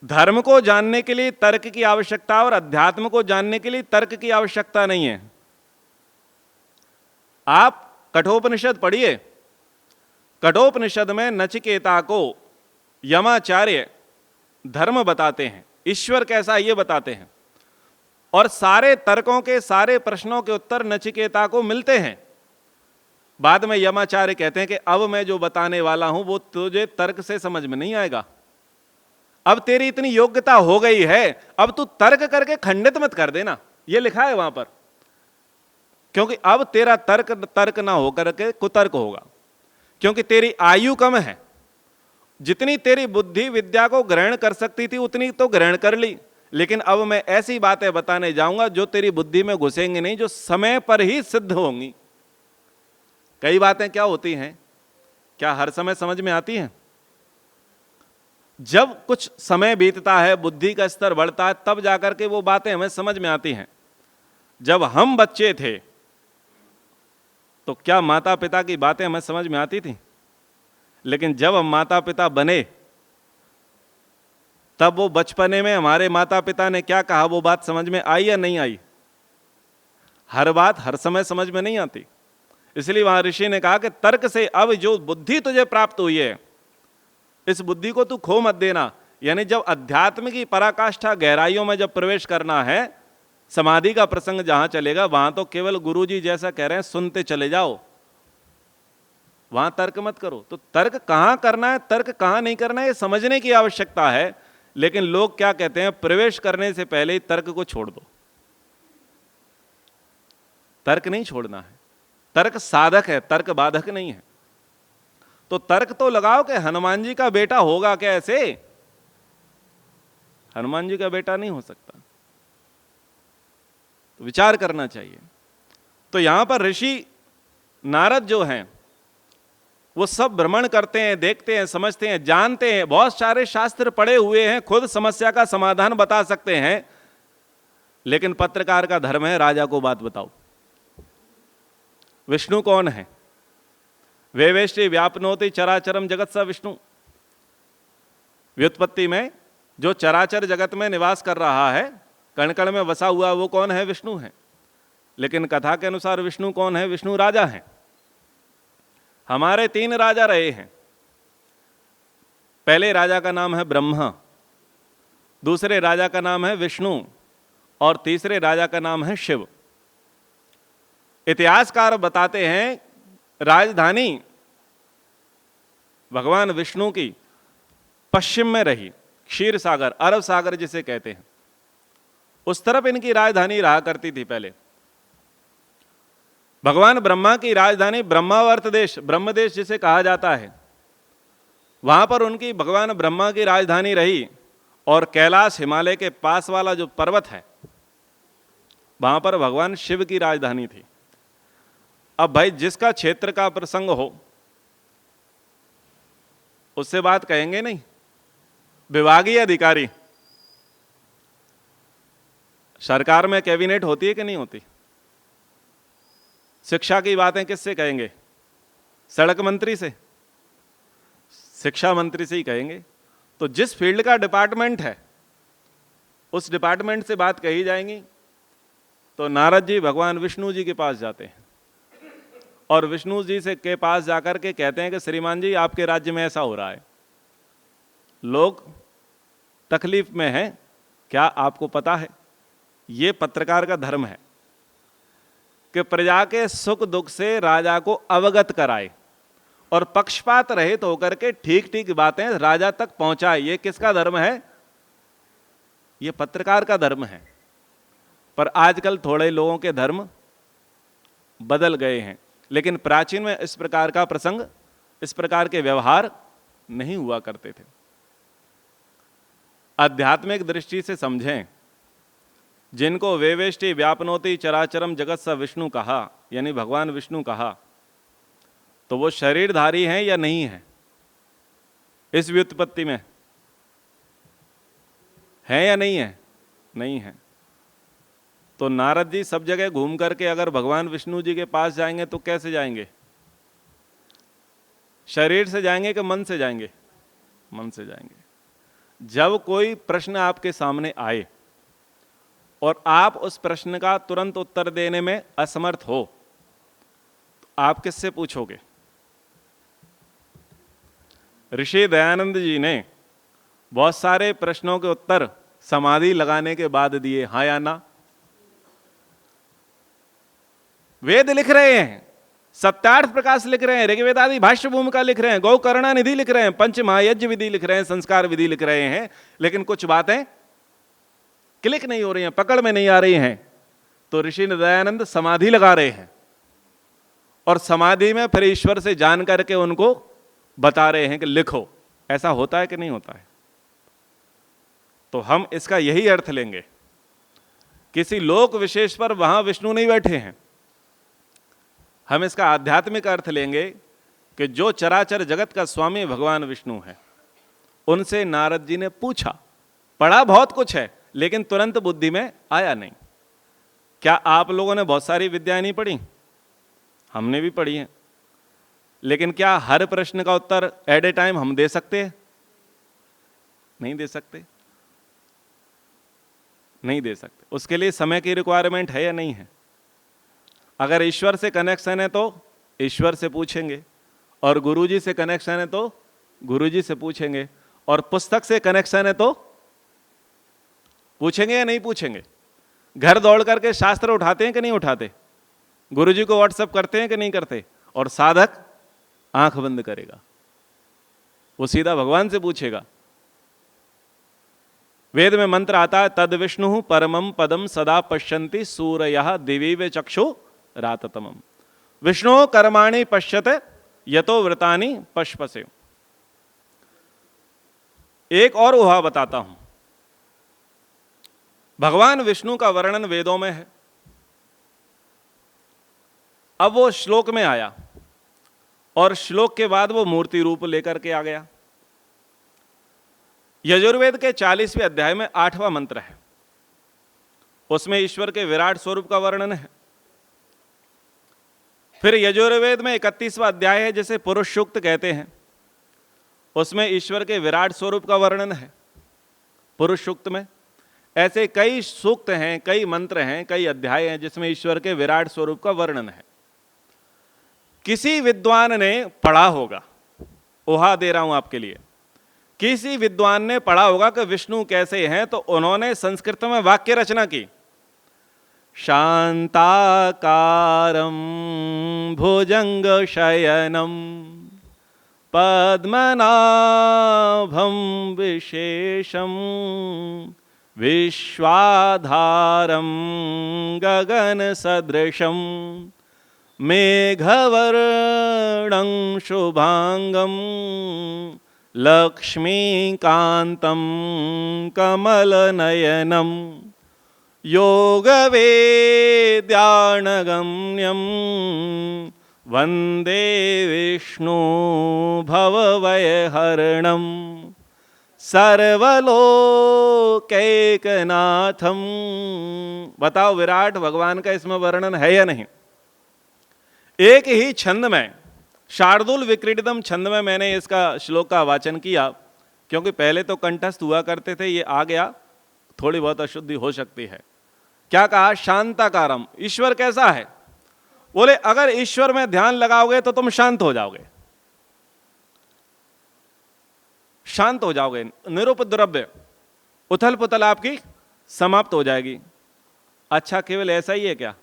धर्म को जानने के लिए तर्क की आवश्यकता और अध्यात्म को जानने के लिए तर्क की आवश्यकता नहीं है। आप कठोपनिषद पढ़िए। कठोपनिषद में नचिकेता को यमाचार्य धर्म बताते हैं, ईश्वर कैसा ये बताते हैं। और सारे तर्कों के, सारे प्रश्नों के उत्तर नचिकेता को मिलते हैं। बाद में यमाचार्य कहते हैं कि अब मैं जो बताने वाला हूं वो तुझे तर्क से समझ में नहीं आएगा, अब तेरी इतनी योग्यता हो गई है, अब तू तर्क करके खंडित मत कर देना, ये लिखा है वहां पर, क्योंकि अब तेरा तर्क तर्क ना होकर के कुतर्क होगा, क्योंकि तेरी आयु कम है, जितनी तेरी बुद्धि विद्या को ग्रहण कर सकती थी उतनी तो ग्रहण कर ली, लेकिन अब मैं ऐसी बातें बताने जाऊंगा जो तेरी बुद्धि में घुसेंगी नहीं, जो समय पर ही सिद्ध होंगी। कई बातें क्या होती हैं, क्या हर समय समझ में आती हैं? जब कुछ समय बीतता है, बुद्धि का स्तर बढ़ता है, तब जाकर के वो बातें हमें समझ में आती हैं। जब हम बच्चे थे तो क्या माता पिता की बातें हमें समझ में आती थी? लेकिन जब हम माता पिता बने तब वो बचपने में हमारे माता पिता ने क्या कहा वो बात समझ में आई या नहीं आई? हर बात हर समय समझ में नहीं आती। इसलिए वहां ऋषि ने कहा कि तर्क से अब जो बुद्धि तुझे प्राप्त हुई है, इस बुद्धि को तू खो मत देना। यानी जब अध्यात्म की पराकाष्ठा गहराइयों में जब प्रवेश करना है, समाधि का प्रसंग जहां चलेगा, वहां तो केवल गुरुजी जैसा कह रहे हैं सुनते चले जाओ, वहां तर्क मत करो। तो तर्क कहां करना है, तर्क कहां नहीं करना है, ये समझने की आवश्यकता है। लेकिन लोग क्या कहते हैं, प्रवेश करने से पहले ही तर्क को छोड़ दो। तर्क नहीं छोड़ना है, तर्क साधक है, तर्क बाधक नहीं है। तो तर्क तो लगाओ कि हनुमान जी का बेटा होगा कैसे? हनुमान जी का बेटा नहीं हो सकता, तो विचार करना चाहिए। तो यहां पर ऋषि नारद जो हैं वो सब भ्रमण करते हैं, देखते हैं, समझते हैं, जानते हैं, बहुत सारे शास्त्र पढ़े हुए हैं, खुद समस्या का समाधान बता सकते हैं। लेकिन पत्रकार का धर्म है राजा को बात बताओ। विष्णु कौन है? वेवेष्टि व्यापनोति चराचरम जगत स विष्णु। व्युत्पत्ति में जो चराचर जगत में निवास कर रहा है, कण कण में बसा हुआ, वो कौन है? विष्णु है। लेकिन कथा के अनुसार विष्णु कौन है? विष्णु राजा है। हमारे 3 राजा रहे हैं। पहले राजा का नाम है ब्रह्मा, दूसरे राजा का नाम है विष्णु, और तीसरे राजा का नाम है शिव। इतिहासकार बताते हैं राजधानी भगवान विष्णु की पश्चिम में रही, क्षीर सागर, अरब सागर जिसे कहते हैं, उस तरफ इनकी राजधानी रहा करती थी पहले। भगवान ब्रह्मा की राजधानी ब्रह्मावर्त देश, ब्रह्मदेश जिसे कहा जाता है, वहां पर उनकी भगवान ब्रह्मा की राजधानी रही। और कैलाश हिमालय के पास वाला जो पर्वत है, वहां पर भगवान शिव की राजधानी थी। अब भाई जिसका क्षेत्र का प्रसंग हो उससे बात कहेंगे नहीं। विभागीय अधिकारी, सरकार में कैबिनेट होती है कि नहीं होती? शिक्षा की बातें किससे कहेंगे? सड़क मंत्री से, शिक्षा मंत्री से ही कहेंगे। तो जिस फील्ड का डिपार्टमेंट है उस डिपार्टमेंट से बात कही जाएंगी। तो नारद जी भगवान विष्णु जी के पास जाते हैं और विष्णु जी से के पास जाकर के कहते हैं कि श्रीमान जी आपके राज्य में ऐसा हो रहा है, लोग तकलीफ में हैं, क्या आपको पता है? ये पत्रकार का धर्म है कि प्रजा के सुख दुख से राजा को अवगत कराए और पक्षपात रहित होकर के ठीक ठीक बातें राजा तक पहुंचाए। ये किसका धर्म है? ये पत्रकार का धर्म है। पर आजकल थोड़े लोगों के धर्म बदल गए हैं, लेकिन प्राचीन में इस प्रकार का प्रसंग, इस प्रकार के व्यवहार नहीं हुआ करते थे। आध्यात्मिक दृष्टि से समझें, जिनको वेवेष्टि व्यापनोति चराचरम जगत स विष्णु कहा, यानी भगवान विष्णु कहा, तो वो शरीरधारी हैं या नहीं है? इस व्युत्पत्ति में है या नहीं है? नहीं है। तो नारद जी सब जगह घूम करके अगर भगवान विष्णु जी के पास जाएंगे तो कैसे जाएंगे? शरीर से जाएंगे कि मन से जाएंगे? मन से जाएंगे। जब कोई प्रश्न आपके सामने आए और आप उस प्रश्न का तुरंत उत्तर देने में असमर्थ हो, तो आप किससे पूछोगे? ऋषि दयानंद जी ने बहुत सारे प्रश्नों के उत्तर समाधि लगाने के बाद दिए, हाँ या ना? वेद लिख रहे हैं, सत्यार्थ प्रकाश लिख रहे हैं, ऋग्वेद आदि भाष्य भूमिका लिख रहे हैं, गौ करुणा निधि लिख रहे हैं, पंच महायज्ञ विधि लिख रहे हैं, संस्कार विधि लिख रहे हैं, लेकिन कुछ बातें क्लिक नहीं हो रही हैं, पकड़ में नहीं आ रही हैं। तो ऋषि दयानंद समाधि लगा रहे हैं और समाधि में फिर ईश्वर से जान करके उनको बता रहे हैं कि लिखो। ऐसा होता है कि नहीं होता है? तो हम इसका यही अर्थ लेंगे, किसी लोक विशेष पर वहां विष्णु नहीं बैठे हैं। हम इसका आध्यात्मिक अर्थ लेंगे कि जो चराचर जगत का स्वामी भगवान विष्णु है, उनसे नारद जी ने पूछा। पढ़ा बहुत कुछ है लेकिन तुरंत बुद्धि में आया नहीं। क्या आप लोगों ने बहुत सारी विद्याएं नहीं पढ़ी? हमने भी पढ़ी हैं, लेकिन क्या हर प्रश्न का उत्तर एट ए टाइम हम दे सकते हैं? नहीं दे सकते, नहीं दे सकते। उसके लिए समय की रिक्वायरमेंट है या नहीं है? अगर ईश्वर से कनेक्शन है तो ईश्वर से पूछेंगे, और गुरुजी से कनेक्शन है तो गुरुजी से पूछेंगे, और पुस्तक से कनेक्शन है तो पूछेंगे या नहीं पूछेंगे? घर दौड़ करके शास्त्र उठाते हैं कि नहीं उठाते? गुरुजी को व्हाट्सएप करते हैं कि नहीं करते? और साधक आंख बंद करेगा, वो सीधा भगवान से पूछेगा। वेद में मंत्र आता है, तद विष्णु परमम पदम सदा पश्यन्ति सूरयः दिवीव चक्षु राततमम। विष्णु कर्माणि पश्यते यतो व्रतानि पश्पसे। एक और उहा बताता हूं। भगवान विष्णु का वर्णन वेदों में है। अब वो श्लोक में आया और श्लोक के बाद वो मूर्ति रूप लेकर के आ गया। यजुर्वेद के 40वें अध्याय में 8वां मंत्र है, उसमें ईश्वर के विराट स्वरूप का वर्णन है। फिर यजुर्वेद में 31वां अध्याय है, जिसे पुरुष सूक्त कहते हैं, उसमें ईश्वर के विराट स्वरूप का वर्णन है पुरुष सूक्त में। ऐसे कई सूक्त हैं, कई मंत्र हैं, कई अध्याय हैं जिसमें ईश्वर के विराट स्वरूप का वर्णन है। किसी विद्वान ने पढ़ा होगा, ओहा दे रहा हूं आपके लिए, किसी विद्वान ने पढ़ा होगा कि विष्णु कैसे हैं, तो उन्होंने संस्कृत में वाक्य रचना की। शांताकारं भुजंग शयनम पद्मनाभं विशेषम विश्वाधारं गगन सदृशम मेघवर्णं शुभांगम लक्ष्मीकान्तं कमलनयनं योगवेद्यानगम्यं वन्दे विष्णु भवभयहरणं सर्वलोकैकनाथं। बताओ, विराट भगवान का इसमें वर्णन है या नहीं? एक ही छंद में, शार्दुल विक्रीडितम छंद में मैंने इसका श्लोक का वाचन किया, क्योंकि पहले तो कंठस्थ हुआ करते थे, ये आ गया, थोड़ी बहुत अशुद्धि हो सकती है। क्या कहा? शांताकारम, ईश्वर कैसा है? बोले अगर ईश्वर में ध्यान लगाओगे तो तुम शांत हो जाओगे, शांत हो जाओगे, निरुपद्रव्य, उथल पुथल आपकी समाप्त हो जाएगी। अच्छा, केवल ऐसा ही है क्या?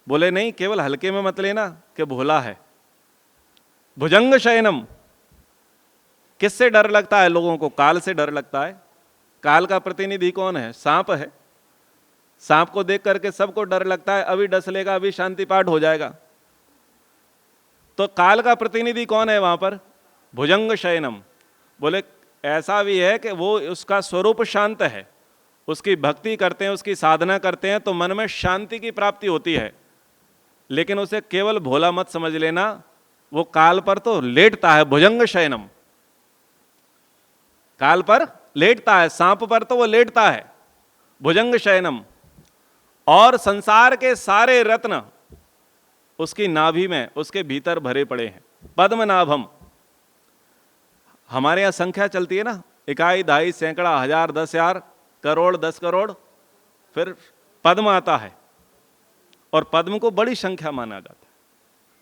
बोले नहीं, केवल हल्के में मत लेना कि भोला है। भुजंग शयनम, किससे डर लगता है लोगों को? काल से डर लगता है। काल का प्रतिनिधि कौन है? सांप है। सांप को देख करके सबको डर लगता है, अभी डस लेगा, अभी शांति पाठ हो जाएगा। तो काल का प्रतिनिधि कौन है वहां पर? भुजंग शयनम। बोले ऐसा भी है कि वो, उसका स्वरूप शांत है, उसकी भक्ति करते हैं, उसकी साधना करते हैं तो मन में शांति की प्राप्ति होती है, लेकिन उसे केवल भोला मत समझ लेना, वो काल पर तो लेटता है। भुजंग शयनम, काल पर लेटता है, सांप पर तो वो लेटता है, भुजंग शयनम। और संसार के सारे रत्न उसकी नाभि में, उसके भीतर भरे पड़े हैं। पद्मनाभम, हमारे यहां संख्या चलती है ना, इकाई, दहाई, सैकड़ा, हजार, 10,000, करोड़, 10 करोड़, फिर पद्म आता है और पद्म को बड़ी संख्या माना जाता है।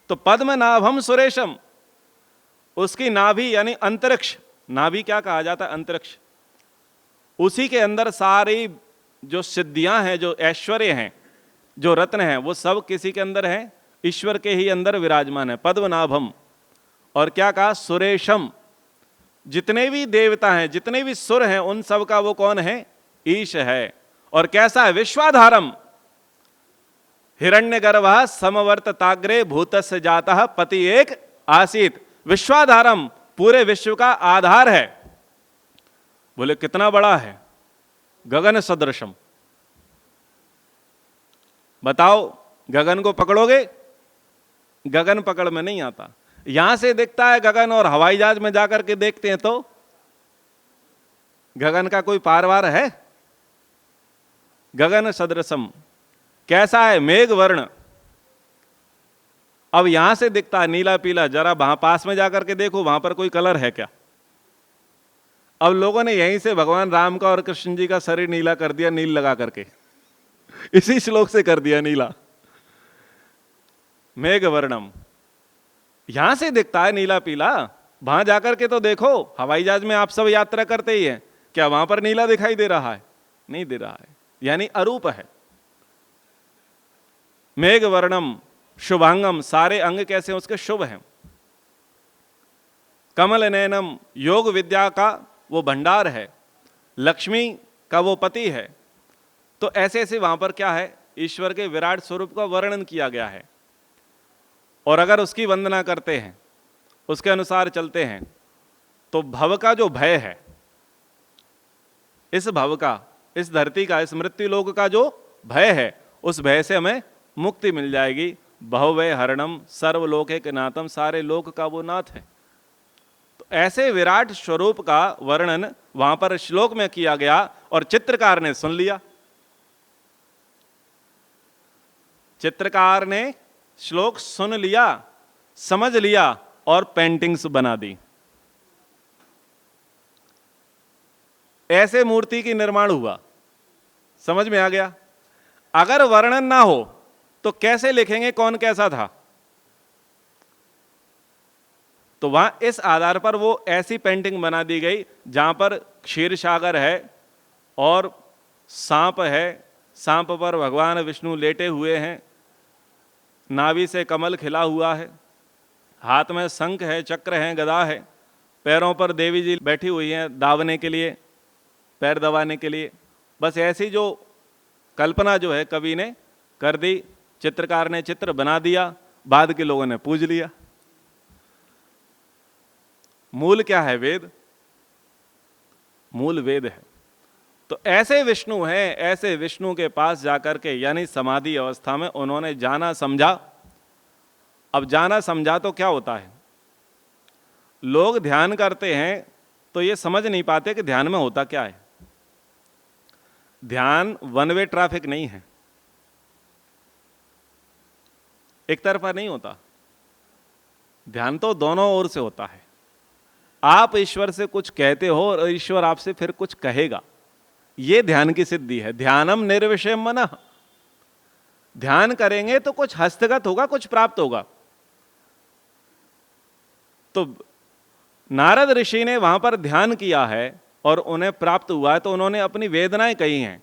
तो पद्मनाभम सुरेशम, उसकी नाभि यानी अंतरिक्ष, नाभि क्या कहा जाता है? अंतरिक्ष। उसी के अंदर सारी जो सिद्धियां हैं, जो ऐश्वर्य हैं, जो रत्न हैं वो सब किसी के अंदर हैं, ईश्वर के ही अंदर विराजमान है। पद्मनाभम, और क्या कहा, सुरेशम, जितने भी देवता हैं, जितने भी सुर हैं, उन सब का वो कौन है, ईश है। और कैसा है, विश्वाधारम, हिरण्यगर्भः समवर्तताग्रे भूतस्य जातः पति एक आसीत। विश्वाधारम, पूरे विश्व का आधार है। बोले कितना बड़ा है, गगन सदृशम। बताओ, गगन को पकड़ोगे, गगन पकड़ में नहीं आता। यहां से दिखता है गगन, और हवाई जहाज में जाकर के देखते हैं तो गगन का कोई पारवार है। गगन सदृशम, कैसा है, मेघ वर्ण। अब यहां से दिखता है नीला पीला, जरा वहां पास में जाकर के देखो, वहां पर कोई कलर है क्या। अब लोगों ने यहीं से भगवान राम का और कृष्ण जी का शरीर नीला कर दिया, नील लगा करके, इसी श्लोक से कर दिया नीला। मेघ वर्णम, यहां से दिखता है नीला पीला, वहां जाकर के तो देखो। हवाई जहाज में आप सब यात्रा करते ही हैं, क्या वहां पर नीला दिखाई दे रहा है, नहीं दे रहा है, यानी अरूप है। मेघ वर्णम शुभांगम, सारे अंग कैसे हैं उसके, शुभ हैं। कमल नयनम, योग विद्या का वो भंडार है, लक्ष्मी का वो पति है। तो ऐसे ऐसे वहां पर क्या है, ईश्वर के विराट स्वरूप का वर्णन किया गया है। और अगर उसकी वंदना करते हैं, उसके अनुसार चलते हैं, तो भव का जो भय है, इस भव का, इस धरती का, इस मृत्यु लोक का जो भय है, उस भय से हमें मुक्ति मिल जाएगी। बहुवय हरणम सर्वलोके नाथम, सारे लोक का वो नाथ है। तो ऐसे विराट स्वरूप का वर्णन वहां पर श्लोक में किया गया, और चित्रकार ने सुन लिया। चित्रकार ने श्लोक सुन लिया, समझ लिया, और पेंटिंग्स बना दी। ऐसे मूर्ति की निर्माण हुआ। समझ में आ गया। अगर वर्णन ना हो तो कैसे लिखेंगे कौन कैसा था। तो वहां इस आधार पर वो ऐसी पेंटिंग बना दी गई जहां पर क्षीर सागर है और सांप है, सांप पर भगवान विष्णु लेटे हुए हैं, नाभि से कमल खिला हुआ है, हाथ में शंख है, चक्र है, गदा है, पैरों पर देवी जी बैठी हुई हैं दावने के लिए, पैर दबाने के लिए। बस ऐसी जो कल्पना जो है कवि ने कर दी, चित्रकार ने चित्र बना दिया, बाद के लोगों ने पूज लिया। मूल क्या है, वेद। मूल वेद है। तो ऐसे विष्णु हैं, ऐसे विष्णु के पास जाकर के, यानी समाधि अवस्था में उन्होंने जाना समझा। अब जाना समझा तो क्या होता है, लोग ध्यान करते हैं तो ये समझ नहीं पाते कि ध्यान में होता क्या है। ध्यान वन वे ट्रैफिक नहीं है, एक तरफा नहीं होता। ध्यान तो दोनों ओर से होता है। आप ईश्वर से कुछ कहते हो और ईश्वर आपसे फिर कुछ कहेगा, ये ध्यान की सिद्धि है। ध्यानम निर्विषय मनः, ध्यान करेंगे तो कुछ हस्तगत होगा, कुछ प्राप्त होगा। तो नारद ऋषि ने वहां पर ध्यान किया है और उन्हें प्राप्त हुआ है, तो उन्होंने अपनी वेदनाएं कही हैं।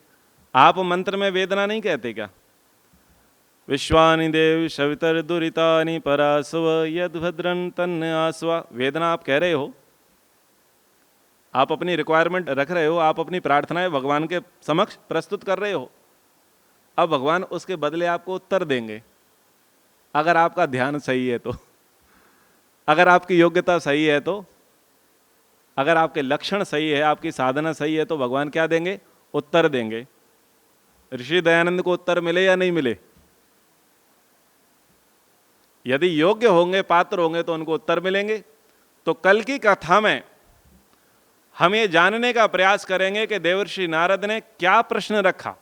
आप मंत्र में वेदना नहीं कहते क्या, विश्वानि देव सवितर दुरितानि परास्व यद भद्रं तन्न आस्वा, वेदना आप कह रहे हो, आप अपनी रिक्वायरमेंट रख रहे हो, आप अपनी प्रार्थनाएं भगवान के समक्ष प्रस्तुत कर रहे हो। अब भगवान उसके बदले आपको उत्तर देंगे, अगर आपका ध्यान सही है तो, अगर आपकी योग्यता सही है तो, अगर आपके लक्षण सही है, आपकी साधना सही है, तो भगवान क्या देंगे, उत्तर देंगे। ऋषि दयानंद को उत्तर मिले या नहीं मिले, यदि योग्य होंगे, पात्र होंगे, तो उनको उत्तर मिलेंगे। तो कल की कथा में हम ये जानने का प्रयास करेंगे कि देवर्षि नारद ने क्या प्रश्न रखा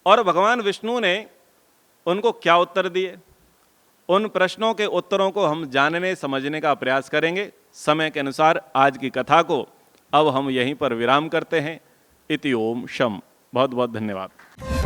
और भगवान विष्णु ने उनको क्या उत्तर दिए। उन प्रश्नों के उत्तरों को हम जानने समझने का प्रयास करेंगे। समय के अनुसार आज की कथा को अब हम यहीं पर विराम करते हैं। इति ओम शम। बहुत बहुत धन्यवाद।